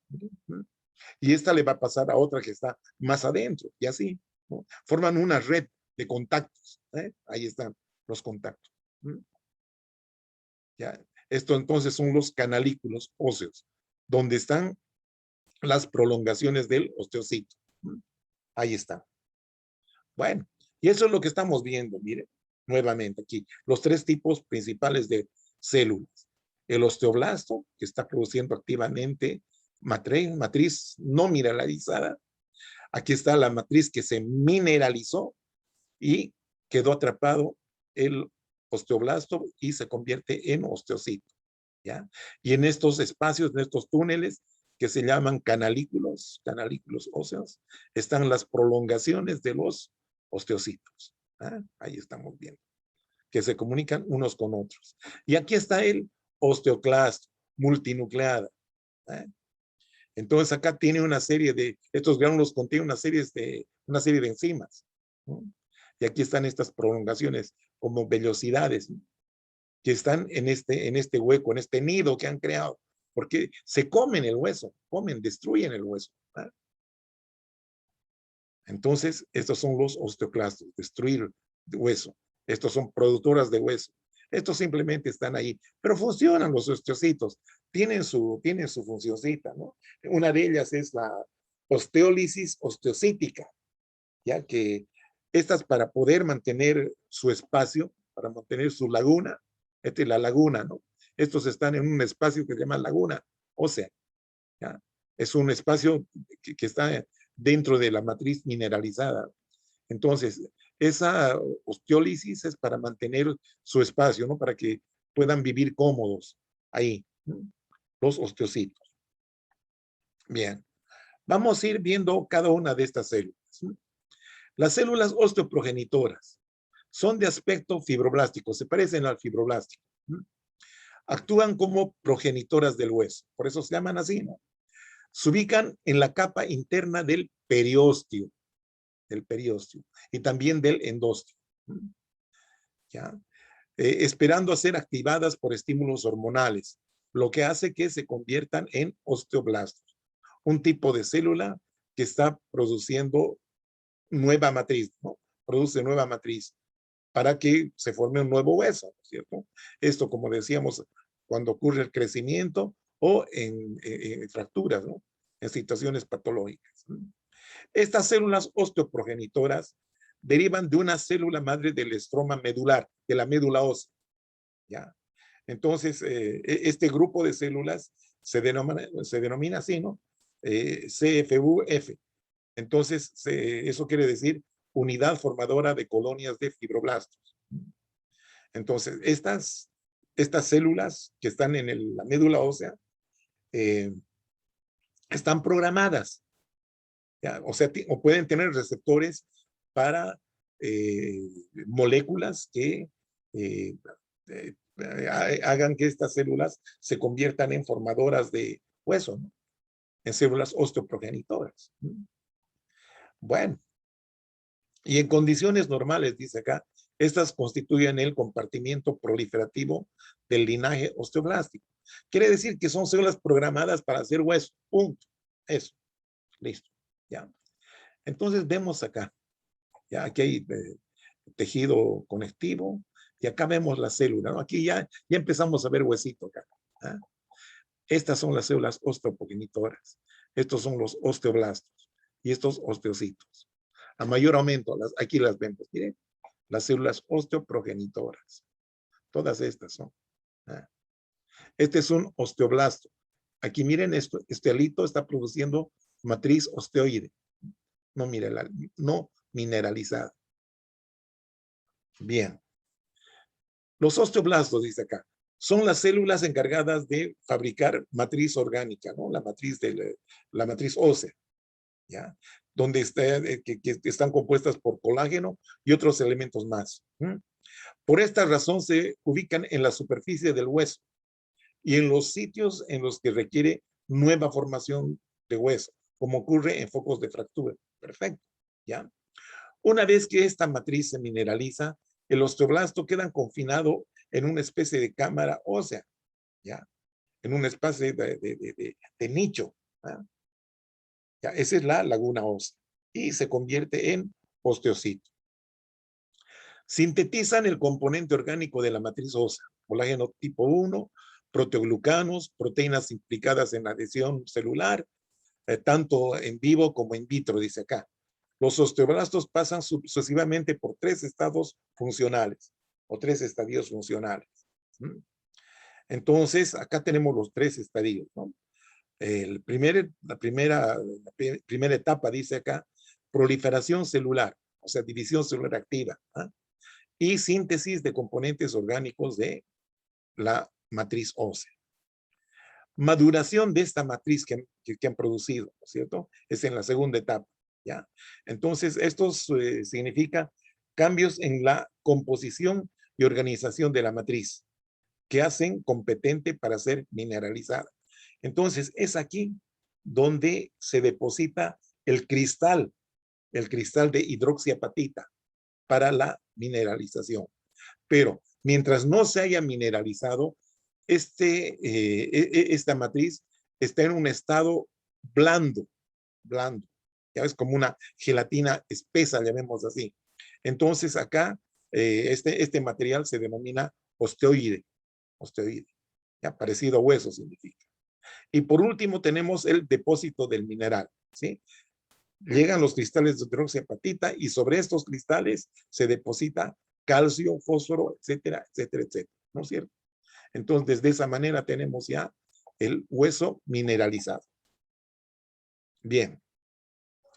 Y esta le va a pasar a otra que está más adentro, y así, ¿no? Forman una red de contactos. Ahí están los contactos. ¿Ya? Esto entonces son los canalículos óseos, donde están las prolongaciones del osteocito. Ahí está. Bueno, y eso es lo que estamos viendo, miren, nuevamente aquí, los 3 tipos principales de células. El osteoblasto, que está produciendo activamente matriz no mineralizada. Aquí está la matriz que se mineralizó y quedó atrapado el osteoblasto y se convierte en osteocito, ¿ya? Y en estos espacios, en estos túneles que se llaman canalículos óseos, están las prolongaciones de los osteocitos. Ahí estamos viendo, que se comunican unos con otros. Y aquí está el osteoclasto multinucleada. ¿Eh? Entonces acá tiene una serie de, estos gránulos contienen una serie de enzimas, ¿no? Y aquí están estas prolongaciones como vellosidades, ¿no? Que están en este hueco, en este nido que han creado, porque se comen el hueso, destruyen el hueso. ¿Ah? Entonces, estos son los osteoclastos, destruir hueso. Estos son productoras de hueso. Estos simplemente están ahí, pero funcionan los osteocitos, tienen su funcioncita, ¿no? Una de ellas es la osteólisis osteocítica, ya que Estas para poder mantener su espacio, para mantener su laguna, esta es la laguna, ¿no? Estos están en un espacio que se llama laguna ósea, ¿ya? Es un espacio que está dentro de la matriz mineralizada. Entonces, esa osteólisis es para mantener su espacio, ¿no? Para que puedan vivir cómodos ahí, ¿no? Los osteocitos. Bien, vamos a ir viendo cada una de estas células, ¿no? Las células osteoprogenitoras son de aspecto fibroblástico, se parecen al fibroblástico, ¿no? Actúan como progenitoras del hueso, por eso se llaman así, ¿no? Se ubican en la capa interna del periósteo y también del endósteo, ¿no? ¿Ya? Esperando a ser activadas por estímulos hormonales, lo que hace que se conviertan en osteoblastos, un tipo de célula que está produciendo nueva matriz, ¿no? Produce nueva matriz para que se forme un nuevo hueso, ¿no es cierto? Esto, como decíamos, cuando ocurre el crecimiento o en fracturas, ¿no? En situaciones patológicas, ¿no? Estas células osteoprogenitoras derivan de una célula madre del estroma medular, de la médula ósea, ¿ya? Entonces, este grupo de células se denomina así, ¿no? CFUF. Entonces, eso quiere decir unidad formadora de colonias de fibroblastos. Entonces, estas células que están en la médula ósea eh, están programadas, ¿ya? O sea, o pueden tener receptores para moléculas que eh, eh, hagan que estas células se conviertan en formadoras de hueso, ¿no? En células osteoprogenitoras. Bueno, y en condiciones normales, dice acá, estas constituyen el compartimiento proliferativo del linaje osteoblástico. Quiere decir que son células programadas para hacer hueso. Punto. Eso. Listo. Ya. Entonces vemos acá. Ya aquí hay tejido conectivo y acá vemos la célula, ¿no? Aquí ya empezamos a ver huesito acá. ¿Ah? Estas son las células osteoprogenitoras. Estos son los osteoblastos y estos osteocitos. A mayor aumento, aquí las vemos, miren, las células osteoprogenitoras. Todas estas son. ¿Ah? Este es un osteoblasto. Aquí miren esto, este alito está produciendo matriz osteoide, no mineralizada. Bien. Los osteoblastos, dice acá, son las células encargadas de fabricar matriz orgánica, ¿no? La matriz ósea, ¿ya? Donde que están compuestas por colágeno y otros elementos más. Por esta razón se ubican en la superficie del hueso y en los sitios en los que requiere nueva formación de hueso, como ocurre en focos de fractura. Perfecto, ¿ya? Una vez que esta matriz se mineraliza, el osteoblasto queda confinado en una especie de cámara ósea, ¿ya? En una especie de nicho, ¿ya? ¿Ya? Esa es la laguna ósea y se convierte en osteocito. Sintetizan el componente orgánico de la matriz ósea, colágeno tipo 1, proteoglucanos, proteínas implicadas en la adhesión celular, tanto en vivo como in vitro, dice acá. Los osteoblastos pasan sucesivamente por 3 estados funcionales o 3 estadios funcionales. Entonces, acá tenemos los 3 estadios, ¿no? La primera etapa dice acá, proliferación celular, o sea, división celular activa, ¿eh? Y síntesis de componentes orgánicos de la matriz ósea. Maduración de esta matriz que han producido, ¿no es cierto? Es en la segunda etapa, ¿ya? Entonces, esto significa cambios en la composición y organización de la matriz que hacen competente para ser mineralizada. Entonces, es aquí donde se deposita el cristal de hidroxiapatita para la mineralización. Pero mientras no se haya mineralizado, esta matriz está en un estado blando, ya es como una gelatina espesa, llamemos así. Entonces acá este material se denomina osteoide, ya parecido a hueso significa. Y por último tenemos el depósito del mineral, ¿sí? llegan los cristales de hidroxiapatita y sobre estos cristales se deposita calcio, fósforo, etcétera, etcétera, etcétera, ¿no es cierto? Entonces, de esa manera tenemos ya el hueso mineralizado. Bien,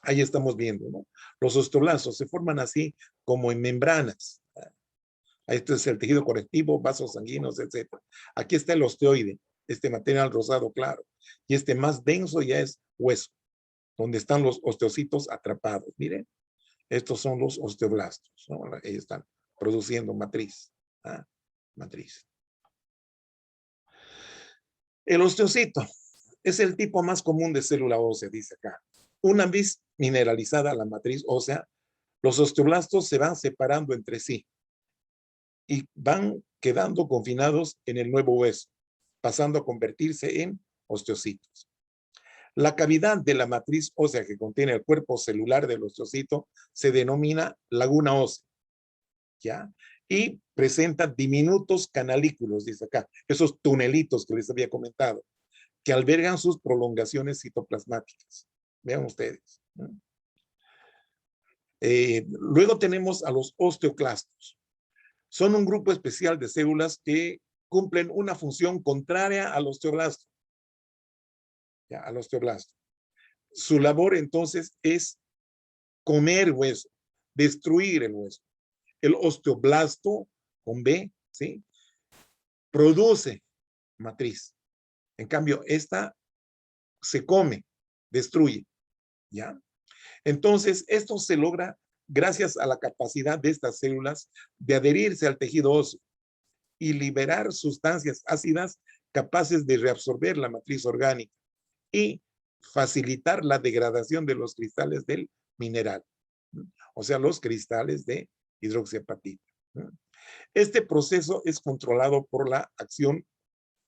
ahí estamos viendo, ¿no? Los osteoblastos se forman así como en membranas. Este es el tejido conectivo, vasos sanguíneos, etcétera. Aquí está el osteoide, este material rosado claro. Y este más denso ya es hueso, donde están los osteocitos atrapados. Miren, estos son los osteoblastos, ¿no? Ahí están produciendo matriz. Matriz. El osteocito es el tipo más común de célula ósea, dice acá. Una vez mineralizada la matriz ósea, los osteoblastos se van separando entre sí y van quedando confinados en el nuevo hueso, pasando a convertirse en osteocitos. La cavidad de la matriz ósea que contiene el cuerpo celular del osteocito se denomina laguna ósea, ¿ya? Y presenta diminutos canalículos, dice acá, esos tunelitos que les había comentado, que albergan sus prolongaciones citoplasmáticas. Vean ustedes. Luego tenemos a los osteoclastos. Son un grupo especial de células que cumplen una función contraria al osteoblasto. ¿Ya? Al osteoblasto. Su labor entonces es comer hueso, destruir el hueso. El osteoblasto, con B, ¿sí? Produce matriz. En cambio, esta se come, destruye, ¿ya? Entonces, esto se logra gracias a la capacidad de estas células de adherirse al tejido óseo y liberar sustancias ácidas capaces de reabsorber la matriz orgánica y facilitar la degradación de los cristales del mineral, o sea, los cristales de hidroxiapatita. Este proceso es controlado por la acción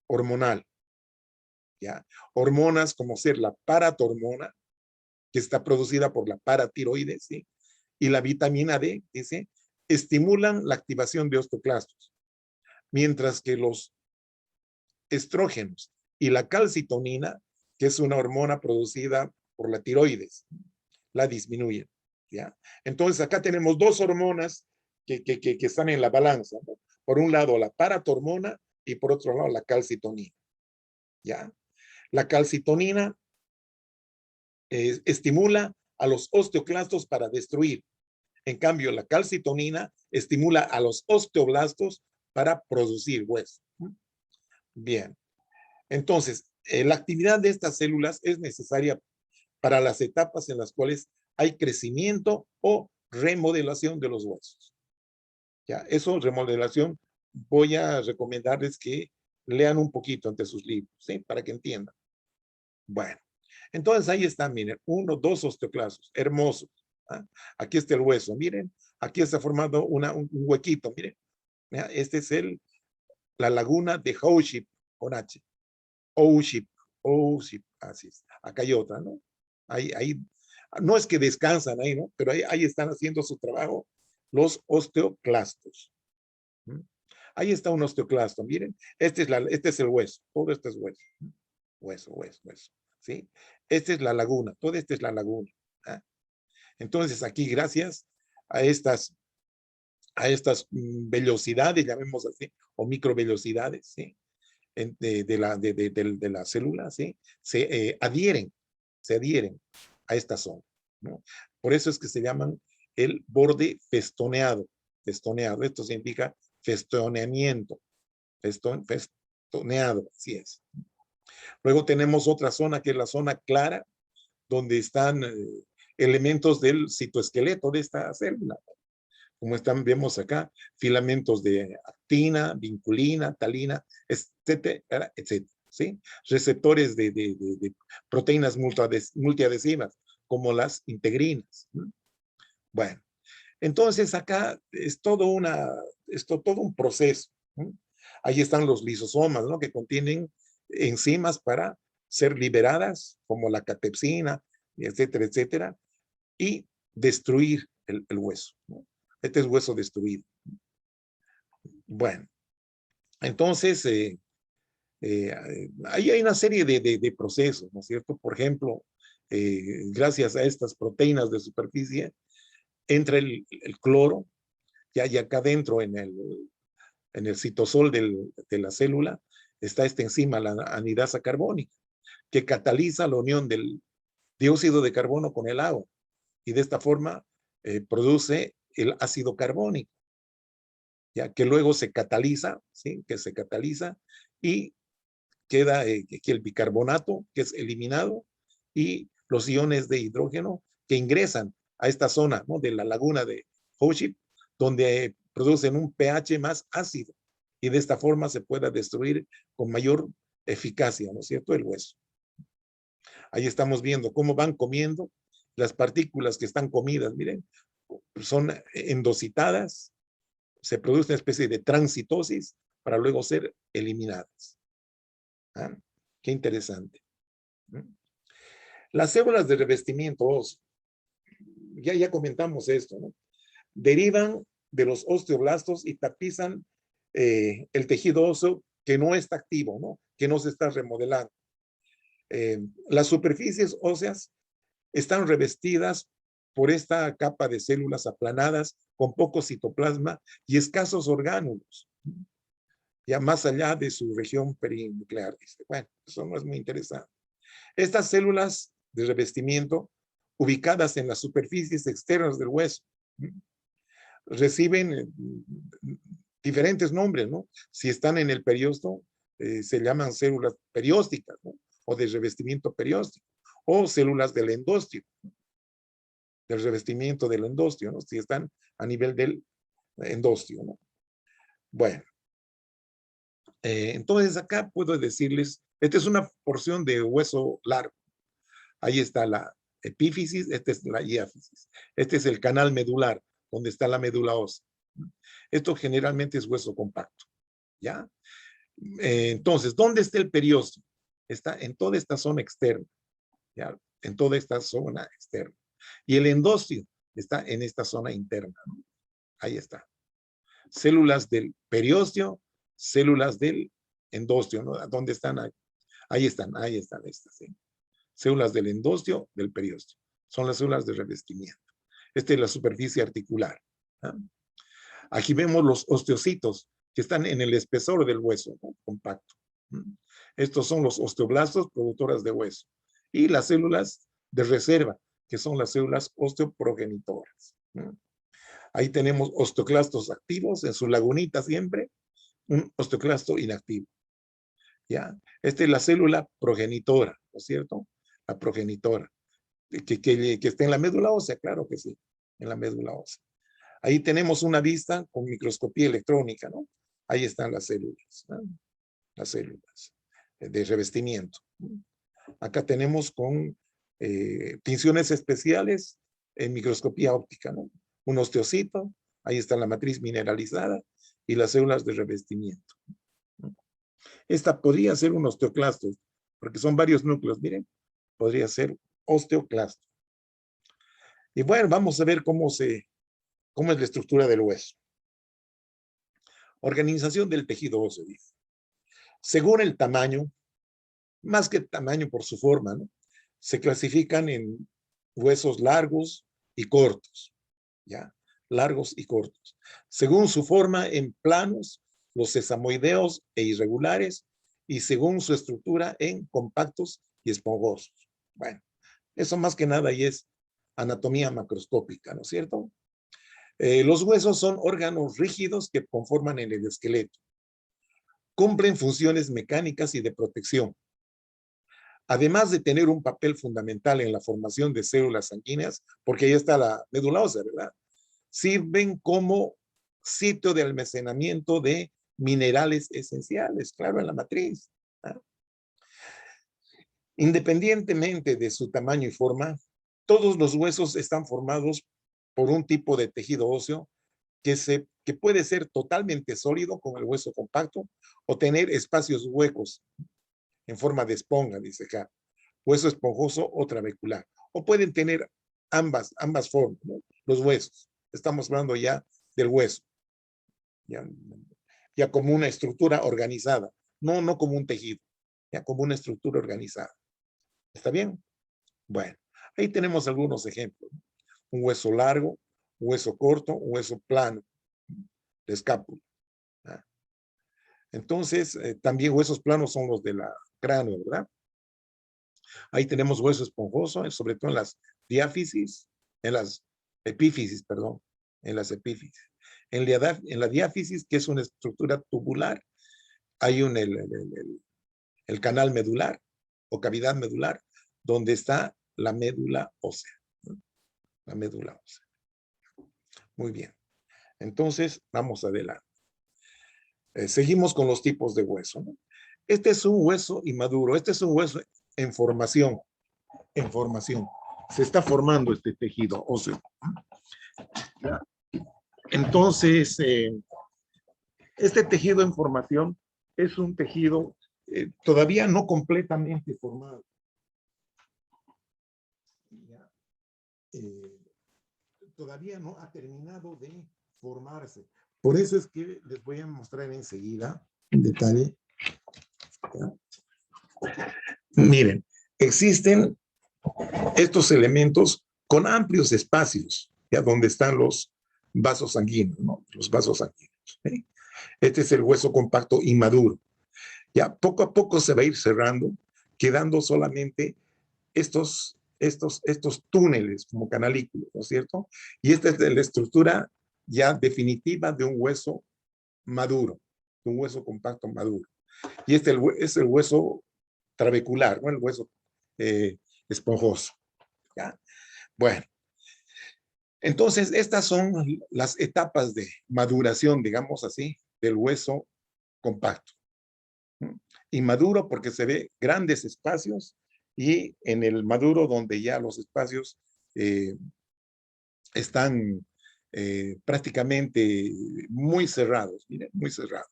hormonal, ¿ya? Hormonas como ser la paratormona, que está producida por la paratiroides, ¿sí? Y la vitamina D, dice, estimulan la activación de osteoclastos, mientras que los estrógenos y la calcitonina, que es una hormona producida por la tiroides, la disminuyen, ¿ya? Entonces acá tenemos dos hormonas que están en la balanza, ¿no? Por un lado la paratormona y por otro lado la calcitonina, ¿ya? La calcitonina estimula a los osteoclastos para destruir. En cambio, la calcitonina estimula a los osteoblastos para producir hueso. Bien. Entonces, la actividad de estas células es necesaria para las etapas en las cuales hay crecimiento o remodelación de los huesos. Ya, eso, remodelación, voy a recomendarles que lean un poquito entre sus libros, ¿sí? Para que entiendan. Bueno, entonces ahí están, miren, uno, dos osteoclastos, hermosos. ¿Ah? Aquí está el hueso, miren, aquí está formando un huequito, miren. Este es la laguna de Howship, con H. Howship, así es. Acá hay otra, ¿no? Ahí, no es que descansan ahí, ¿no? Pero ahí están haciendo su trabajo los osteoclastos. Ahí está un osteoclasto, miren, este es el hueso, todo este es hueso. Hueso, ¿sí? Esta es la laguna, toda esta es la laguna. ¿Ah? Entonces aquí, gracias a estas vellosidades, llamemos así, o microvellosidades, ¿sí? De la célula, ¿sí? Se adhieren a esta zona, ¿no? Por eso es que se llaman el borde festoneado. Festoneado, esto significa festoneamiento. Festoneado, así es. Luego tenemos otra zona que es la zona clara, donde están elementos del citoesqueleto de esta célula. Como vemos acá, filamentos de actina, vinculina, talina, etcétera, etcétera, ¿sí? Receptores de proteínas multiadhesivas, como las integrinas. Bueno, entonces acá es todo un proceso. Ahí están los lisosomas, ¿no? Que contienen enzimas para ser liberadas, como la catepsina, etcétera, etcétera, y destruir el hueso, ¿no? Este es hueso destruido. Bueno, entonces, ahí hay una serie de procesos, ¿no es cierto? Por ejemplo, gracias a estas proteínas de superficie, entra el cloro, y acá dentro en el citosol de la célula, está esta enzima, la anidasa carbónica, que cataliza la unión del dióxido de carbono con el agua. Y de esta forma produce el ácido carbónico, ya que luego se cataliza, ¿sí? Que se cataliza y queda aquí el bicarbonato, que es eliminado, y los iones de hidrógeno que ingresan a esta zona, ¿no? De la laguna de Hooship, donde producen un pH más ácido, y de esta forma se pueda destruir con mayor eficacia, ¿no es cierto?, el hueso. Ahí estamos viendo cómo van comiendo las partículas que están comidas, miren, son endocitadas, se produce una especie de transitosis para luego ser eliminadas. ¿Ah? Qué interesante. Las células de revestimiento óseo, ya comentamos esto, ¿no? Derivan de los osteoblastos y tapizan el tejido óseo que no está activo, ¿no? Que no se está remodelando. Las superficies óseas están revestidas por esta capa de células aplanadas con poco citoplasma y escasos orgánulos, ya más allá de su región perinuclear. Dice, bueno, eso no es muy interesante. Estas células de revestimiento, ubicadas en las superficies externas del hueso, reciben diferentes nombres, ¿no? Si están en el periosto, se llaman células periósticas, ¿no? O de revestimiento perióstico, o células del endostio, del revestimiento del endostio, ¿no? Si están a nivel del endostio, ¿no? Bueno, entonces acá puedo decirles, esta es una porción de hueso largo. Ahí está la epífisis, esta es la diáfisis. Este es el canal medular, donde está la médula ósea. Esto generalmente es hueso compacto, ¿ya? Entonces, ¿dónde está el periósteo? Está en toda esta zona externa, ¿ya? En toda esta zona externa. Y el endostio está en esta zona interna, ¿no? Ahí está. Células del periósteo, células del endostio, ¿no? ¿Dónde están? Ahí están estas, ¿sí? Células del endostio, del periósteo. Son las células de revestimiento. Esta es la superficie articular, ¿no? Aquí vemos los osteocitos que están en el espesor del hueso, ¿no? Compacto. Estos son los osteoblastos productoras de hueso. Y las células de reserva, que son las células osteoprogenitoras. Ahí tenemos osteoclastos activos en su lagunita siempre, un osteoclasto inactivo. ¿Ya? Esta es la célula progenitora, ¿no es cierto? La progenitora. Que esté en la médula ósea, claro que sí, en la médula ósea. Ahí tenemos una vista con microscopía electrónica, ¿no? Ahí están las células, ¿no? Las células de revestimiento. Acá tenemos con tinciones especiales en microscopía óptica, ¿no? Un osteocito, ahí está la matriz mineralizada y las células de revestimiento. Esta podría ser un osteoclasto, porque son varios núcleos, miren, podría ser osteoclasto. Y bueno, vamos a ver cómo es la estructura del hueso. Organización del tejido óseo, dice. Según el tamaño, más que tamaño por su forma, ¿no? Se clasifican en huesos largos y cortos, ¿ya? Largos y cortos. Según su forma, en planos, los sesamoideos e irregulares, y según su estructura, en compactos y esponjosos. Bueno, eso más que nada y es anatomía macroscópica, ¿no es cierto? Los huesos son órganos rígidos que conforman el esqueleto. Cumplen funciones mecánicas y de protección. Además de tener un papel fundamental en la formación de células sanguíneas, porque ahí está la médula ósea, ¿verdad? Sirven como sitio de almacenamiento de minerales esenciales, claro, en la matriz. ¿Ah? Independientemente de su tamaño y forma, todos los huesos están formados por un tipo de tejido óseo que puede ser totalmente sólido, como el hueso compacto, o tener espacios huecos en forma de esponja, dice acá, hueso esponjoso o trabecular, o pueden tener ambas formas, ¿no? Los huesos. Estamos hablando ya del hueso, ya como una estructura organizada, no como un tejido, ya como una estructura organizada. ¿Está bien? Bueno, ahí tenemos algunos ejemplos. Un hueso largo, un hueso corto, un hueso plano, de escápula. ¿Ah? Entonces, también huesos planos son los de la cráneo, ¿verdad? Ahí tenemos hueso esponjoso, sobre todo en las diáfisis, en las epífisis, perdón, en las epífisis. En la diáfisis, que es una estructura tubular, hay el canal medular o cavidad medular, donde está la médula ósea, ¿no? La médula ósea. Muy bien. Entonces, vamos adelante. Seguimos con los tipos de hueso, ¿no? Este es un hueso inmaduro, este es un hueso en formación, en formación. Se está formando este tejido óseo. Entonces, este tejido en formación es un tejido todavía no completamente formado. Eh, todavía no ha terminado de formarse. Por eso es que les voy a mostrar enseguida en detalle. ¿Ya? Miren, existen estos elementos con amplios espacios, ¿ya? Donde están los vasos sanguíneos, ¿no? Los vasos sanguíneos. ¿Sí? Este es el hueso compacto inmaduro. Ya poco a poco se va a ir cerrando, quedando solamente estos túneles como canalículos, ¿no es cierto? Y esta es la estructura ya definitiva de un hueso maduro, de un hueso compacto maduro. Y este es el hueso trabecular, ¿no? El hueso esponjoso. ¿Ya? Bueno, entonces estas son las etapas de maduración, digamos así, del hueso compacto. Inmaduro porque se ve grandes espacios y en el maduro donde ya los espacios están prácticamente muy cerrados, miren, muy cerrados.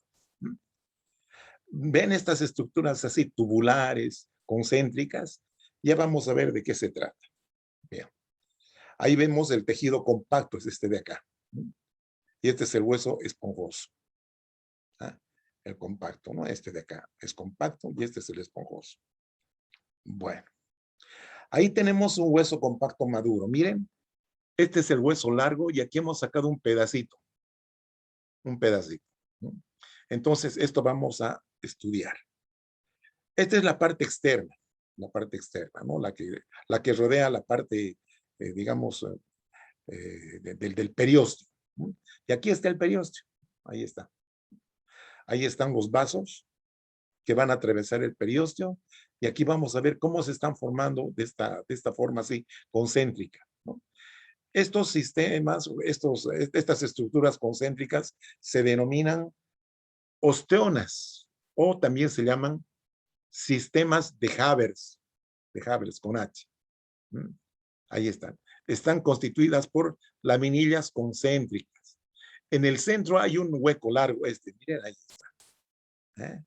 Ven estas estructuras así tubulares, concéntricas, ya vamos a ver de qué se trata. Bien. Ahí vemos el tejido compacto, es este de acá. Y este es el hueso esponjoso. ¿Ah? El compacto, ¿no? Este de acá es compacto y este es el esponjoso. Bueno, ahí tenemos un hueso compacto maduro. Miren, este es el hueso largo y aquí hemos sacado un pedacito. Un pedacito, ¿no? Entonces, esto vamos a estudiar. Esta es la parte externa, ¿no? La que rodea la parte, digamos, del periósteo, ¿no? Y aquí está el periósteo, ahí está. Ahí están los vasos que van a atravesar el periósteo y aquí vamos a ver cómo se están formando de esta forma así, concéntrica, ¿no? Estos sistemas, estas estructuras concéntricas se denominan osteonas o también se llaman sistemas de Haber con H. Ahí están. Están constituidas por laminillas concéntricas. En el centro hay un hueco largo, miren, ahí está.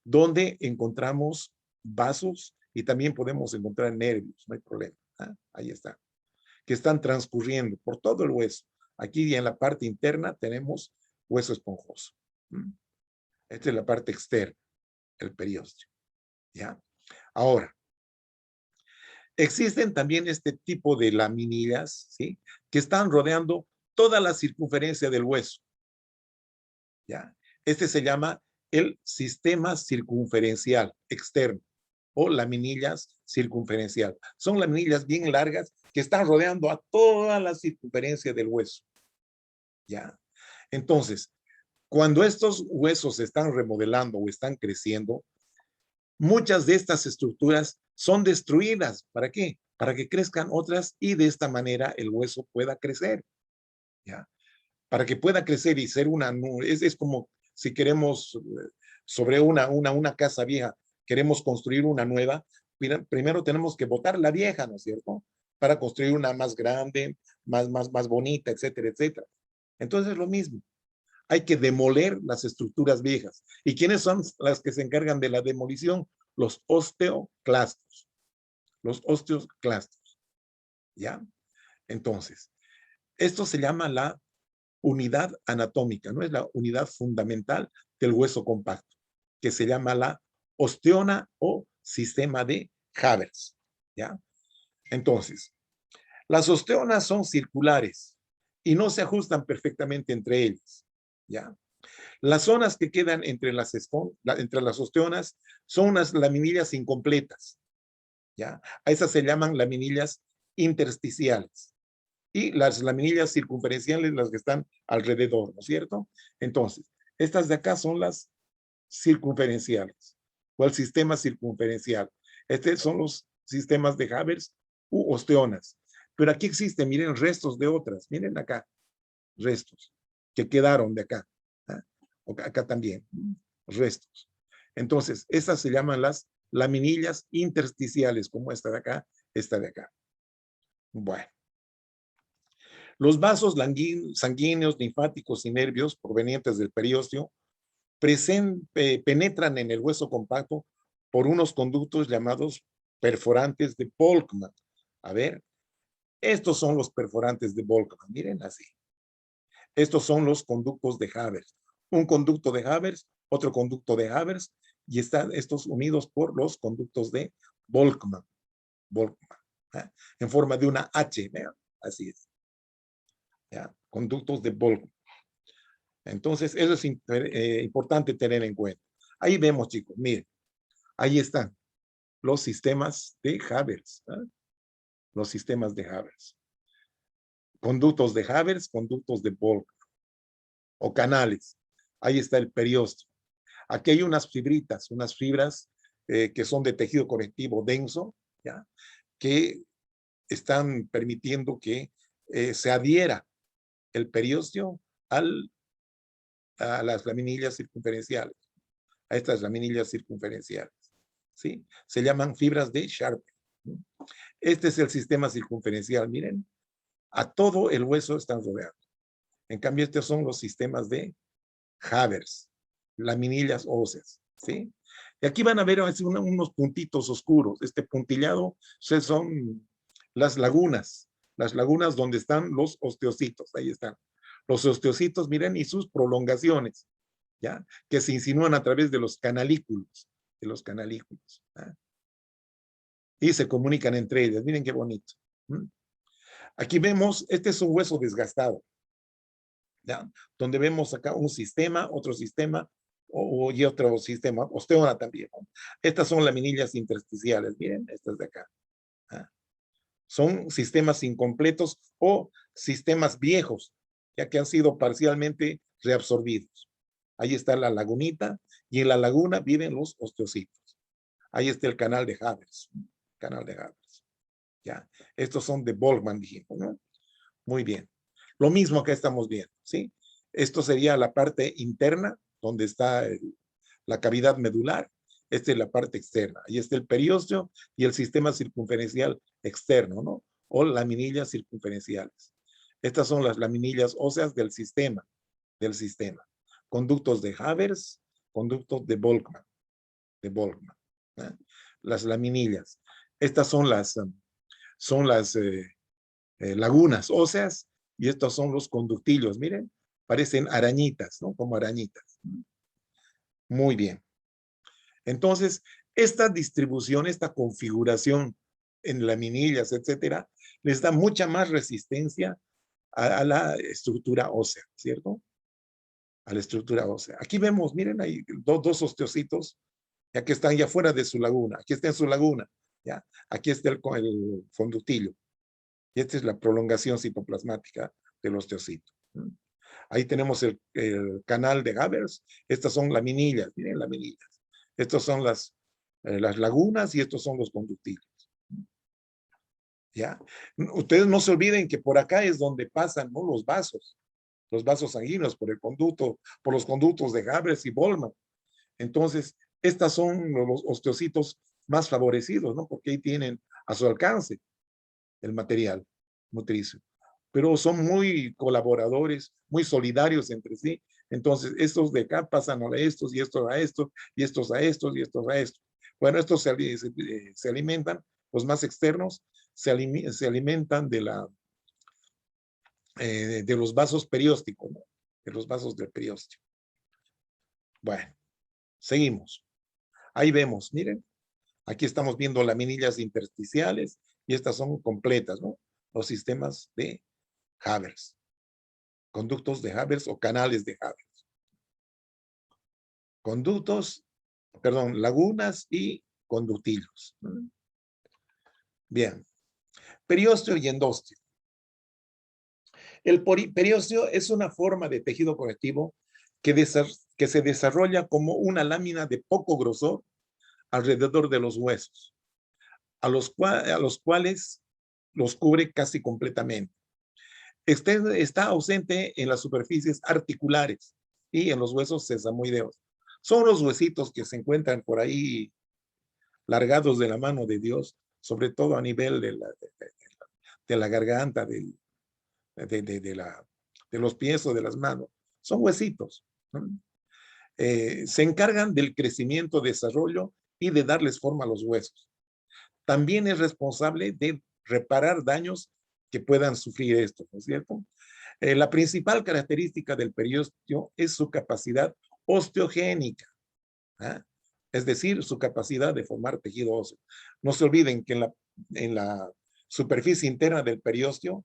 Donde encontramos vasos y también podemos encontrar nervios, no hay problema. Ahí está. Que están transcurriendo por todo el hueso. Aquí en la parte interna tenemos hueso esponjoso. Esta es la parte externa, el periósteo. ¿Ya? Ahora, existen también este tipo de laminillas, ¿sí? Que están rodeando toda la circunferencia del hueso. ¿Ya? Este se llama el sistema circunferencial externo o laminillas circunferencial. Son laminillas bien largas que están rodeando a toda la circunferencia del hueso. ¿Ya? Entonces, cuando estos huesos se están remodelando o están creciendo, muchas de estas estructuras son destruidas. ¿Para qué? Para que crezcan otras y de esta manera el hueso pueda crecer. ¿Ya? Para que pueda crecer y ser es como si queremos sobre una casa vieja, queremos construir una nueva, primero tenemos que botar la vieja, ¿no es cierto? Para construir una más grande, más bonita, etcétera, etcétera. Entonces es lo mismo. Hay que demoler las estructuras viejas. ¿Y quiénes son las que se encargan de la demolición? Los osteoclastos. Los osteoclastos. ¿Ya? Entonces, esto se llama la unidad anatómica, no es la unidad fundamental del hueso compacto, que se llama la osteona o sistema de Haber. ¿Ya? Entonces, las osteonas son circulares y no se ajustan perfectamente entre ellas, ¿ya? Las zonas que quedan entre entre las osteonas son unas laminillas incompletas, ¿ya? A esas se llaman laminillas intersticiales. Y las laminillas circunferenciales, las que están alrededor, ¿no es cierto? Entonces, estas de acá son las circunferenciales, o el sistema circunferencial. Estos son los sistemas de Havers u osteonas. Pero aquí existen, miren, restos de otras. Miren acá, restos que quedaron de acá. ¿Ah? Acá también, restos. Entonces, estas se llaman las laminillas intersticiales, como esta de acá, esta de acá. Bueno. Los vasos sanguíneos, linfáticos y nervios provenientes del periósteo penetran en el hueso compacto por unos conductos llamados perforantes de Volkmann. A ver, estos son los perforantes de Volkmann. Miren así. Estos son los conductos de Havers. Un conducto de Havers, otro conducto de Havers, y están estos unidos por los conductos de Volkmann. Volkmann, ¿eh? En forma de una H, vean, así es. ¿Ya? Conductos de Volkmann. Entonces, eso es importante tener en cuenta. Ahí vemos, chicos, miren, ahí están los sistemas de Havers, ¿eh? Los sistemas de Havers. Conductos de Havers, conductos de Volkmann, o canales. Ahí está el periósteo. Aquí hay unas fibritas, unas fibras que son de tejido conectivo denso, ¿ya? Que están permitiendo que se adhiera el periósteo a las laminillas circunferenciales, a estas laminillas circunferenciales, ¿sí? Se llaman fibras de Sharpe. Este es el sistema circunferencial, miren, a todo el hueso están rodeados. En cambio, estos son los sistemas de Havers, laminillas óseas, ¿sí? Y aquí van a ver unos puntitos oscuros. Este puntillado son las lagunas donde están los osteocitos, ahí están. Los osteocitos, miren, y sus prolongaciones, ¿ya? Que se insinúan a través de los canalículos, ¿ya? Y se comunican entre ellas. Miren qué bonito. Aquí vemos, este es un hueso desgastado, ¿ya? Donde vemos acá un sistema, otro sistema, y otro sistema, osteona también, ¿no? Estas son laminillas intersticiales, miren, estas de acá. ¿Ah? Son sistemas incompletos o sistemas viejos, ya que han sido parcialmente reabsorbidos. Ahí está la lagunita, y en la laguna viven los osteocitos. Ahí está el canal de Havers, ¿ya? Estos son de Volkmann, dijimos, ¿no? Muy bien. Lo mismo que estamos viendo, ¿sí? Esto sería la parte interna, donde está la cavidad medular. Esta es la parte externa. Ahí está el periósteo y el sistema circunferencial externo, ¿no? O laminillas circunferenciales. Estas son las laminillas óseas del sistema. Conductos de Havers, conductos de Volkmann. ¿Eh? Las laminillas. Estas son las lagunas óseas, y estos son los conductillos, miren, parecen arañitas, ¿no? Como arañitas. Muy bien. Entonces, esta distribución, esta configuración en laminillas, etcétera, les da mucha más resistencia a la estructura ósea, ¿cierto? A la estructura ósea. Aquí vemos, miren, hay dos osteocitos, ya que están ya fuera de su laguna. Aquí está en su laguna, ¿ya? Aquí está el conductillo. Y esta es la prolongación citoplasmática del osteocito. Ahí tenemos el canal de Havers. Estas son laminillas, miren laminillas. Estas son las lagunas y estos son los conductillos. ¿Ya? Ustedes no se olviden que por acá es donde pasan, ¿no? Los vasos sanguíneos por los conductos de Havers y Volkmann. Entonces, estas son los osteocitos más favorecidos, ¿no? Porque ahí tienen a su alcance el material nutricio. Pero son muy colaboradores, muy solidarios entre sí. Entonces, estos de acá pasan a estos, y estos a estos, y estos a estos, y estos a estos. Bueno, estos se alimentan, los más externos, se alimentan de los vasos periósticos, ¿no? De los vasos del periósteo. Bueno, seguimos. Ahí vemos, miren, aquí estamos viendo laminillas intersticiales y estas son completas, ¿no? Los sistemas de Haber, conductos de Haber o canales de Haber. Conductos, perdón, lagunas y conductillos. Bien. Periósteo y endósteo. El periósteo es una forma de tejido conectivo que se desarrolla como una lámina de poco grosor alrededor de los huesos, a los cuales los cubre casi completamente. Está ausente en las superficies articulares y en los huesos sesamoideos. Son los huesitos que se encuentran por ahí largados de la mano de Dios, sobre todo a nivel de la garganta, de los pies o de las manos. Son huesitos, ¿no? Se encargan del crecimiento, desarrollo y de darles forma a los huesos. También es responsable de reparar daños que puedan sufrir estos, ¿no es cierto? La principal característica del periósteo es su capacidad osteogénica, ¿eh? Es decir, su capacidad de formar tejido óseo. No se olviden que en la superficie interna del periósteo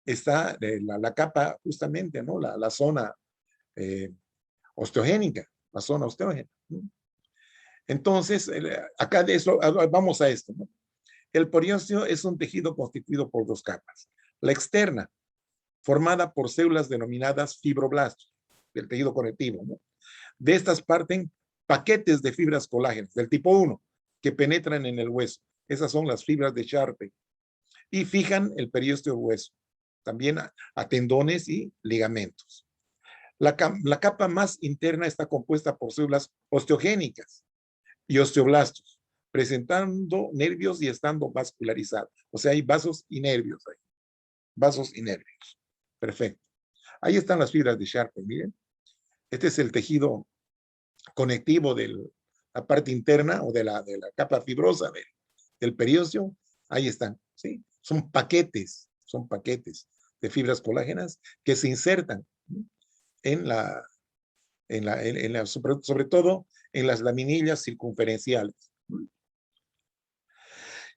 está la capa justamente, ¿no? La zona osteogénica, la zona osteogénica. Entonces, acá de eso, vamos a esto, ¿no? El periósteo es un tejido constituido por dos capas. La externa, formada por células denominadas fibroblastos, del tejido conectivo, ¿no? De estas parten paquetes de fibras colágenas del tipo 1 que penetran en el hueso. Esas son las fibras de Sharpe y fijan el periósteo hueso, también a tendones y ligamentos. La capa más interna está compuesta por células osteogénicas y osteoblastos, presentando nervios y estando vascularizados. O sea, hay vasos y nervios ahí. Vasos y nervios. Perfecto. Ahí están las fibras de Sharpe, miren. Este es el tejido conectivo de la parte interna o de la capa fibrosa del periósteo. Ahí están, ¿sí? Son paquetes de fibras colágenas que se insertan sobre todo en las laminillas circunferenciales.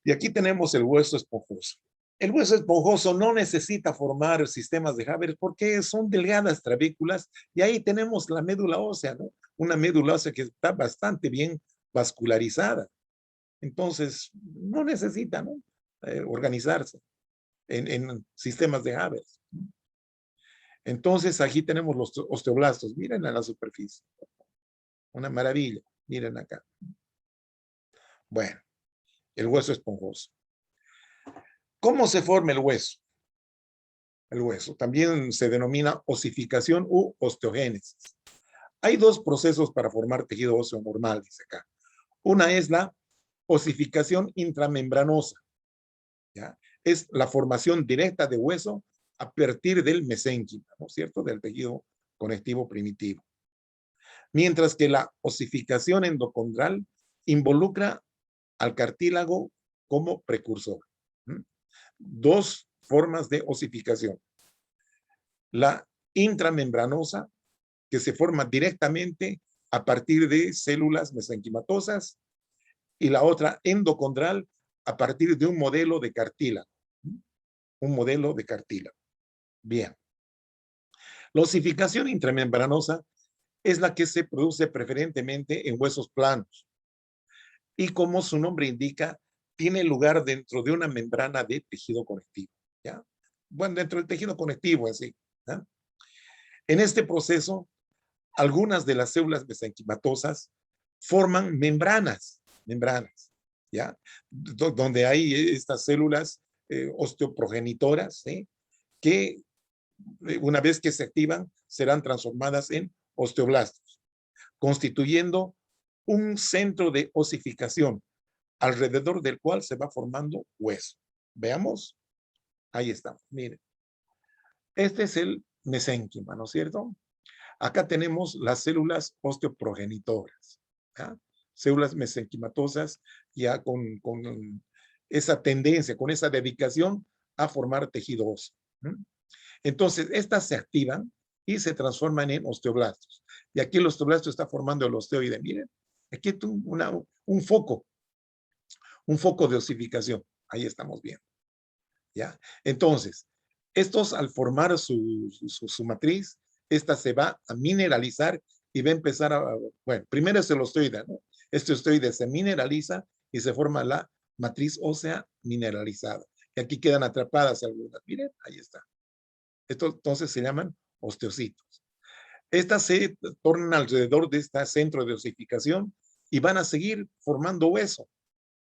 Y aquí tenemos el hueso esponjoso. El hueso esponjoso no necesita formar sistemas de Haber porque son delgadas trabéculas y ahí tenemos la médula ósea, ¿no? Una médula ósea que está bastante bien vascularizada. Entonces, no necesita, ¿no? Organizarse en sistemas de Haber. Entonces, aquí tenemos los osteoblastos. Miren a la superficie. Una maravilla. Miren acá. Bueno, el hueso esponjoso. ¿Cómo se forma el hueso? El hueso también se denomina osificación u osteogénesis. Hay dos procesos para formar tejido óseo normal, dice acá. Una es la osificación intramembranosa, ¿ya? Es la formación directa de hueso a partir del mesénquima, ¿no es cierto? Del tejido conectivo primitivo. Mientras que la osificación endocondral involucra al cartílago como precursor. Dos formas de osificación. La intramembranosa, que se forma directamente a partir de células mesenquimatosas, y la otra endocondral a partir de un modelo de cartílago. Un modelo de cartílago. Bien. La osificación intramembranosa es la que se produce preferentemente en huesos planos. Y como su nombre indica, tiene lugar dentro de una membrana de tejido conectivo, ¿ya? Bueno, dentro del tejido conectivo en sí, ¿ya? En este proceso, algunas de las células mesenquimatosas forman membranas, ¿ya? Donde hay estas células osteoprogenitoras, ¿sí? Que una vez que se activan, serán transformadas en osteoblastos, constituyendo un centro de osificación alrededor del cual se va formando hueso. Veamos, ahí estamos, miren. Este es el mesénquima, ¿no es cierto? Acá tenemos las células osteoprogenitoras, ¿ya? Células mesenquimatosas ya con esa tendencia, con esa dedicación a formar tejido óseo. Entonces, estas se activan y se transforman en osteoblastos. Y aquí el osteoblasto está formando el osteoide. Miren, aquí hay un foco de osificación. Ahí estamos viendo, ¿ya? Entonces, estos al formar su matriz, esta se va a mineralizar y va a empezar a, bueno, primero es el osteoide, ¿no? Este osteoide se mineraliza y se forma la matriz ósea mineralizada. Y aquí quedan atrapadas algunas. Miren, ahí está. Estos entonces se llaman osteocitos. Estas se tornan alrededor de este centro de osificación y van a seguir formando hueso,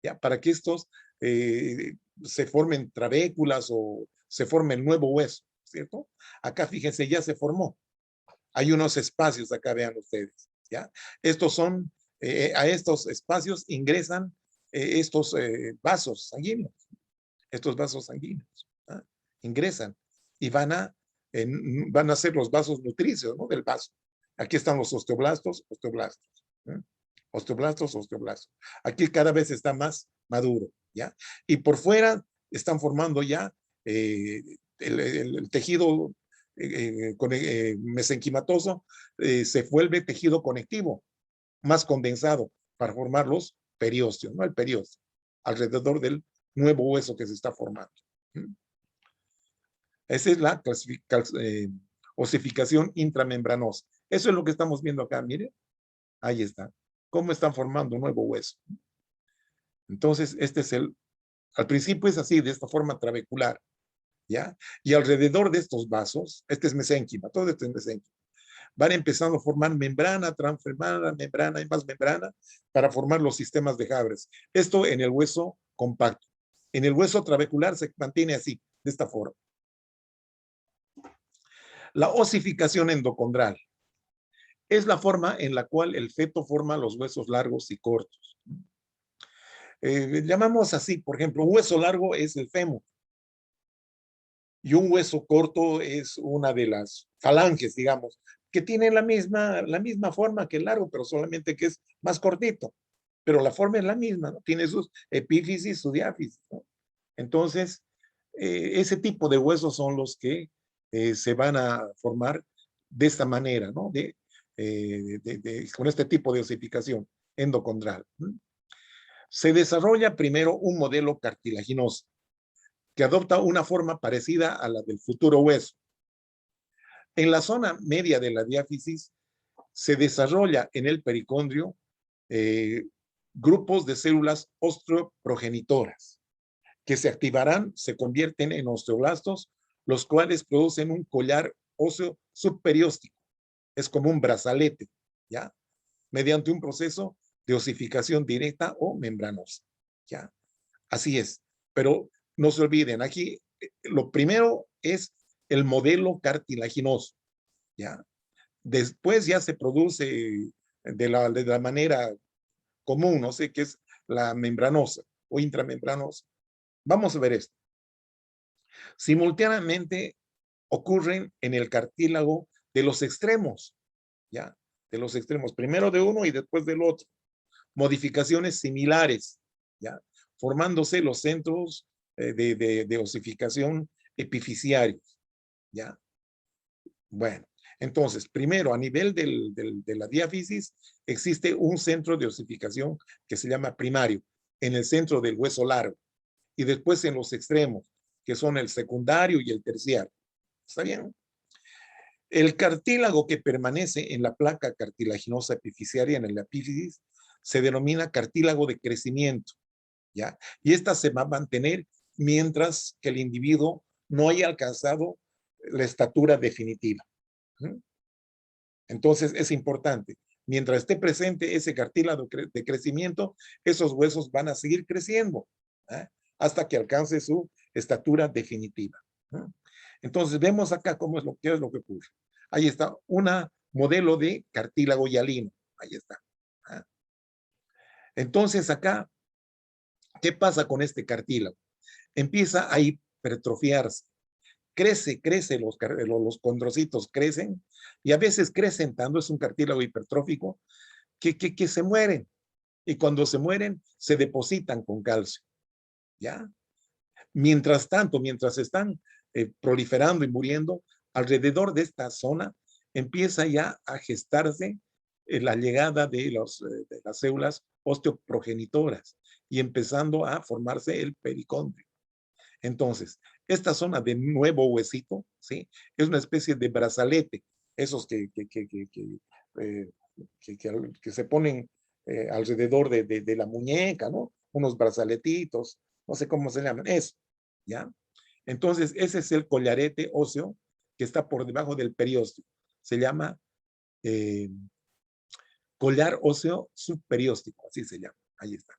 ¿ya? Para que estos se formen trabéculas o se forme el nuevo hueso, ¿cierto? Acá fíjense, ya se formó. Hay unos espacios acá, vean ustedes, ¿ya? Estos son, a estos espacios ingresan estos vasos sanguíneos, ¿ah? Ingresan y van a ser los vasos nutricios, ¿no? Del vaso. Aquí están los osteoblastos, ¿eh? Osteoblastos. Aquí cada vez está más maduro, ¿ya? Y por fuera están formando ya el tejido mesenquimatoso, se vuelve tejido conectivo, más condensado, para formar los periósteos, ¿no? El periósteo, alrededor del nuevo hueso que se está formando. Esa es la osificación intramembranosa. Eso es lo que estamos viendo acá, mire. Ahí está. Cómo están formando un nuevo hueso. Entonces, al principio es así, de esta forma trabecular, ¿ya? Y alrededor de estos vasos, este es mesénquima, todo esto es mesénquima, van empezando a formar membrana, membrana y más membrana para formar los sistemas de Jabres. Esto en el hueso compacto. En el hueso trabecular se mantiene así, de esta forma. La osificación endocondral es la forma en la cual el feto forma los huesos largos y cortos. Llamamos así, por ejemplo, un hueso largo es el fémur y un hueso corto es una de las falanges, digamos, que tiene la misma forma que el largo, pero solamente que es más cortito. Pero la forma es la misma, ¿no? Tiene sus epífisis, su diáfisis, ¿no? Entonces, ese tipo de huesos son los que se van a formar de esta manera, ¿no? Con este tipo de osificación endocondral. Se desarrolla primero un modelo cartilaginoso que adopta una forma parecida a la del futuro hueso. En la zona media de la diáfisis se desarrolla en el pericondrio grupos de células osteoprogenitoras que se activarán, se convierten en osteoblastos, los cuales producen un collar óseo subperióstico. Es como un brazalete, ¿ya? Mediante un proceso de osificación directa o membranosa, ¿ya? Así es. Pero no se olviden, aquí lo primero es el modelo cartilaginoso, ¿ya? Después ya se produce de la manera común, no sé, qué es la membranosa o intramembranosa. Vamos a ver esto. Simultáneamente ocurren en el cartílago de los extremos, ¿ya? De los extremos, primero de uno y después del otro. Modificaciones similares, ¿ya? Formándose los centros de osificación epifisiarios, ¿ya? Bueno, entonces, primero, a nivel de la diáfisis, existe un centro de osificación que se llama primario, en el centro del hueso largo, y después en los extremos, que son el secundario y el terciario. ¿Está bien? El cartílago que permanece en la placa cartilaginosa epifisiaria, en el epífisis, se denomina cartílago de crecimiento, ¿ya? Y esta se va a mantener mientras que el individuo no haya alcanzado la estatura definitiva. Entonces es importante, mientras esté presente ese cartílago de crecimiento, esos huesos van a seguir creciendo, ¿eh? Hasta que alcance su estatura definitiva. Entonces vemos acá qué es lo que ocurre. Ahí está un modelo de cartílago hialino. Ahí está. Entonces acá, ¿qué pasa con este cartílago? Empieza a hipertrofiarse. Crece, los condrocitos crecen y a veces crecen tanto, es un cartílago hipertrófico, que se mueren. Y cuando se mueren, se depositan con calcio. ¿Ya? Mientras tanto, mientras están proliferando y muriendo, alrededor de esta zona empieza ya a gestarse la llegada de las células osteoprogenitoras y empezando a formarse el pericondrio. Entonces, esta zona de nuevo huesito, ¿sí? Es una especie de brazalete, esos eh, que se ponen alrededor de la muñeca, ¿no? Unos brazaletitos, no sé cómo se llaman, eso, ¿ya? Entonces, ese es el collarete óseo que está por debajo del periósteo. Se llama eh, collar óseo subperióstico, así se llama, ahí está.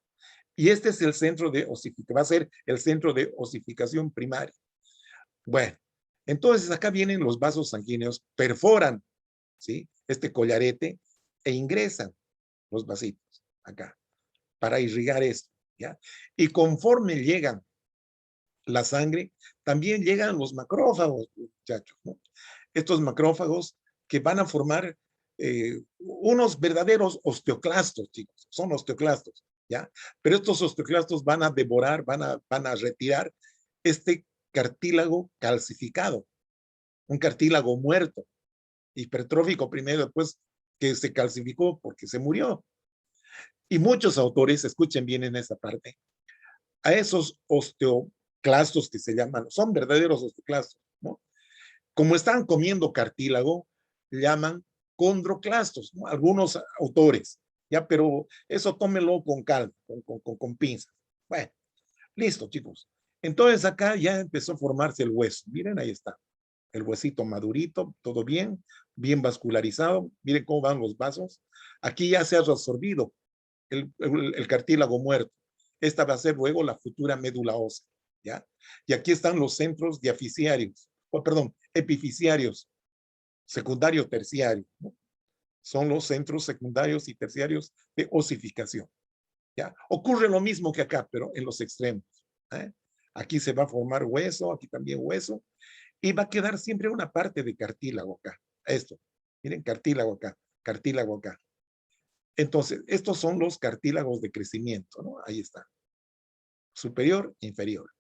Y este es el centro de osificación, va a ser el centro de osificación primaria. Bueno, entonces acá vienen los vasos sanguíneos, perforan, ¿sí? Este collarete e ingresan los vasitos acá para irrigar esto, ¿ya? Y conforme llegan la sangre, también llegan los macrófagos, muchachos, ¿no? Estos macrófagos que van a formar unos verdaderos osteoclastos, chicos, son osteoclastos, ¿ya? Pero estos osteoclastos van a devorar, van a retirar este cartílago calcificado, un cartílago muerto, hipertrófico primero, después que se calcificó porque se murió. Y muchos autores, escuchen bien en esa parte, a esos osteoclastos que se llaman, son verdaderos osteoclastos, ¿no? Como están comiendo cartílago, llaman condroclastos, ¿no? Algunos autores, ya, pero eso tómelo con calma, con pinzas. Bueno, listo, chicos. Entonces acá ya empezó a formarse el hueso. Miren, ahí está. El huesito madurito, todo bien, bien vascularizado. Miren cómo van los vasos. Aquí ya se ha resorbido el cartílago muerto. Esta va a ser luego la futura médula ósea, ¿ya? Y aquí están los centros diaficiarios, perdón, epifisiarios, secundario, terciario, ¿no? Son los centros secundarios y terciarios de osificación, ¿ya? Ocurre lo mismo que acá, pero en los extremos, ¿eh? Aquí se va a formar hueso, aquí también hueso, y va a quedar siempre una parte de cartílago acá. Esto, miren, cartílago acá, cartílago acá. Entonces, estos son los cartílagos de crecimiento, ¿no? Ahí está. Superior, inferior.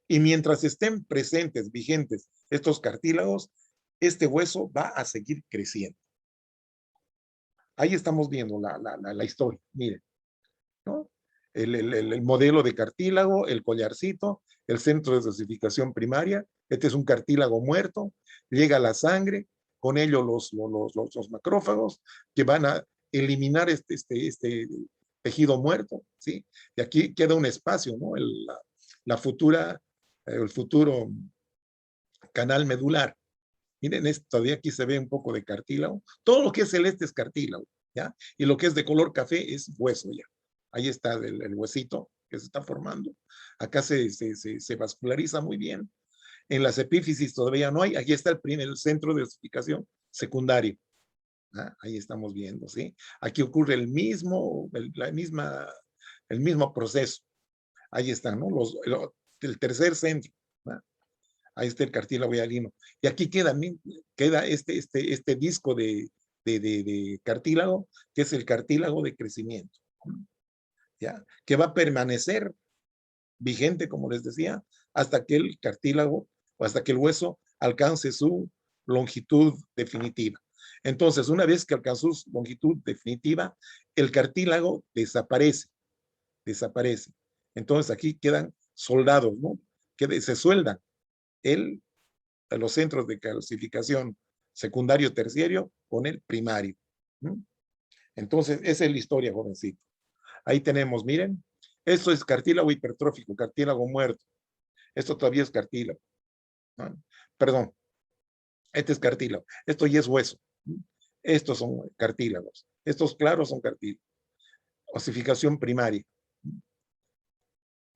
Y mientras estén presentes, vigentes estos cartílagos, este hueso va a seguir creciendo. Ahí estamos viendo la historia, miren, ¿no? El modelo de cartílago, el collarcito, el centro de dosificación primaria, este es un cartílago muerto, llega la sangre, con ello los macrófagos que van a eliminar este tejido muerto, ¿sí? Y aquí queda un espacio, ¿no? La futura, el futuro canal medular. Miren, todavía aquí se ve un poco de cartílago. Todo lo que es celeste es cartílago, ¿ya? Y lo que es de color café es hueso, ¿ya? Ahí está el huesito que se está formando. Acá se vasculariza muy bien. En las epífisis todavía no hay. Aquí está el centro de osificación secundario. ¿Ah? Ahí estamos viendo, ¿sí? Aquí ocurre el mismo proceso. Ahí está, ¿no? El tercer centro. ¿Ah? Ahí está el cartílago hialino. Y aquí queda este disco de cartílago, que es el cartílago de crecimiento, ¿ya? Que va a permanecer vigente, como les decía, hasta que el cartílago o hasta que el hueso alcance su longitud definitiva. Entonces, una vez que alcanzó su longitud definitiva, el cartílago desaparece. Entonces, aquí quedan soldados, ¿no? Que se sueldan los centros de calcificación secundario, terciario, con el primario. Entonces, esa es la historia, jovencito. Ahí tenemos, miren, esto es cartílago hipertrófico, cartílago muerto. Esto todavía es cartílago, ¿no? Perdón, este es cartílago. Esto ya es hueso. Estos son cartílagos. Estos claros son cartílagos. Osificación primaria.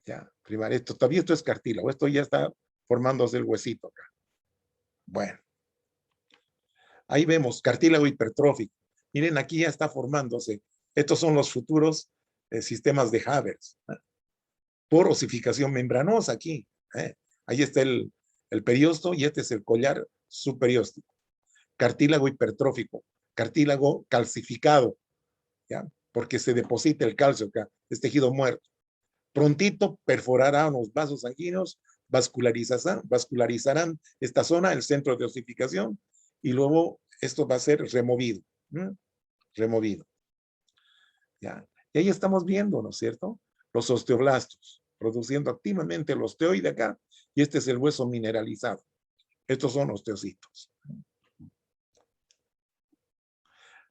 Ya, primaria. Todavía esto es cartílago. Esto ya está formándose el huesito acá. Bueno. Ahí vemos cartílago hipertrófico. Miren, aquí ya está formándose. Estos son los futuros sistemas de Haber, ¿eh? Por osificación membranosa aquí. ¿Eh? Ahí está el periosto y este es el collar superióstico. Cartílago hipertrófico, cartílago calcificado, ¿ya? Porque se deposita el calcio acá, es tejido muerto. Prontito perforará unos vasos sanguíneos, vascularizarán esta zona, el centro de osificación, y luego esto va a ser removido. removido. ¿Ya? Y ahí estamos viendo, ¿no es cierto? Los osteoblastos, produciendo activamente el osteoide acá, y este es el hueso mineralizado. Estos son osteocitos.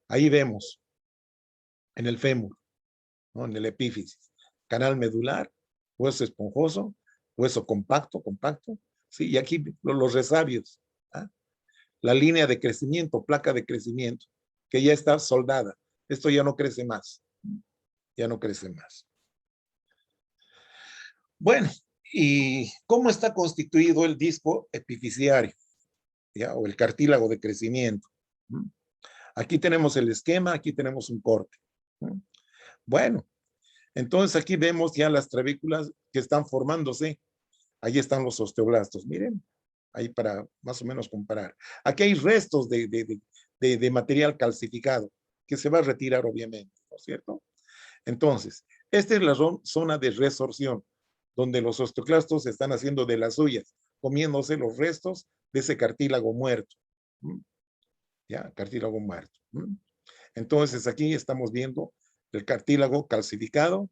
Ahí vemos, en el fémur, ¿no? En el epífisis, canal medular, hueso esponjoso, hueso compacto, ¿sí? Y aquí los resabios, ¿ah? La línea de crecimiento, placa de crecimiento, que ya está soldada. Esto ya no crece más, ya no crece más. Bueno, ¿y cómo está constituido el disco epifisiario? ¿Ya? O el cartílago de crecimiento. Aquí tenemos el esquema, aquí tenemos un corte. Bueno, entonces aquí vemos ya las trabéculas que están formándose. Ahí están los osteoblastos, miren, ahí para más o menos comparar. Aquí hay restos de material calcificado que se va a retirar obviamente, ¿no es cierto? Entonces, esta es la zona de resorción, donde los osteoclastos están haciendo de las suyas, comiéndose los restos de ese cartílago muerto. ¿Ya? Cartílago muerto. Entonces, aquí estamos viendo el cartílago calcificado,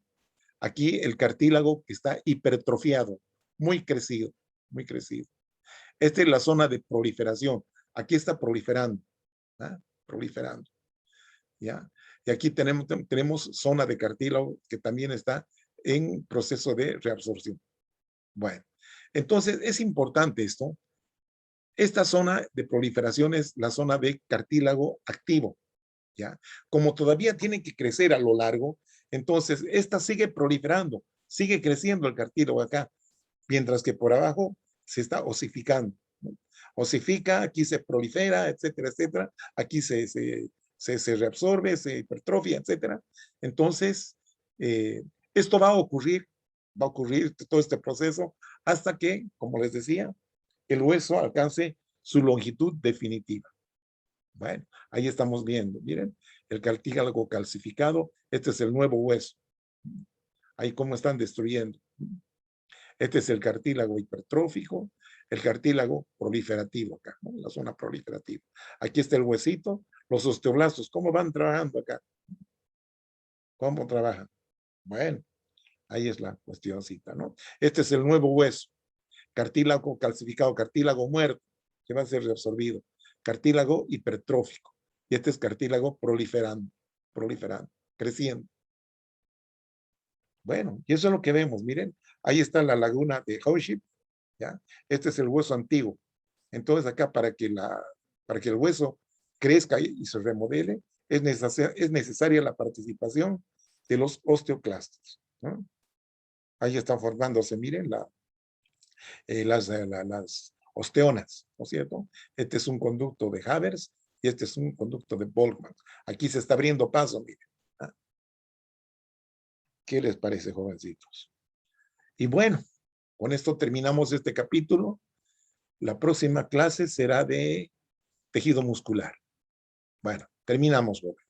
aquí el cartílago que está hipertrofiado, muy crecido, muy crecido. Esta es la zona de proliferación. Aquí está proliferando, ¿ah? Proliferando. ¿Ya? Y aquí tenemos zona de cartílago que también está en proceso de reabsorción. Bueno, entonces es importante esto. Esta zona de proliferación es la zona de cartílago activo, ¿ya? Como todavía tiene que crecer a lo largo, entonces esta sigue proliferando, sigue creciendo el cartílago acá, mientras que por abajo se está osificando, ¿no? Osifica, aquí se prolifera, etcétera, etcétera, aquí se reabsorbe, se hipertrofia, etcétera. Entonces, esto va a ocurrir todo este proceso hasta que, como les decía, el hueso alcance su longitud definitiva. Bueno, ahí estamos viendo, miren, el cartílago calcificado, este es el nuevo hueso. Ahí cómo están destruyendo. Este es el cartílago hipertrófico, el cartílago proliferativo acá, ¿no? La zona proliferativa. Aquí está el huesito, los osteoblastos, ¿cómo van trabajando acá? ¿Cómo trabajan? Bueno, ahí es la cuestioncita, ¿no? Este es el nuevo hueso, cartílago calcificado, cartílago muerto, que va a ser reabsorbido, cartílago hipertrófico, y este es cartílago proliferando, creciendo. Bueno, y eso es lo que vemos, miren, ahí está la laguna de Howship, ¿ya? Este es el hueso antiguo. Entonces acá para que el hueso crezca y se remodele, es necesaria la participación de los osteoclastos, ¿no? Ahí están formándose, miren, las osteonas, ¿no es cierto? Este es un conducto de Havers y este es un conducto de Volkmann. Aquí se está abriendo paso, miren. ¿Ah? ¿Qué les parece, jovencitos? Y bueno, con esto terminamos este capítulo. La próxima clase será de tejido muscular. Bueno, terminamos, joven.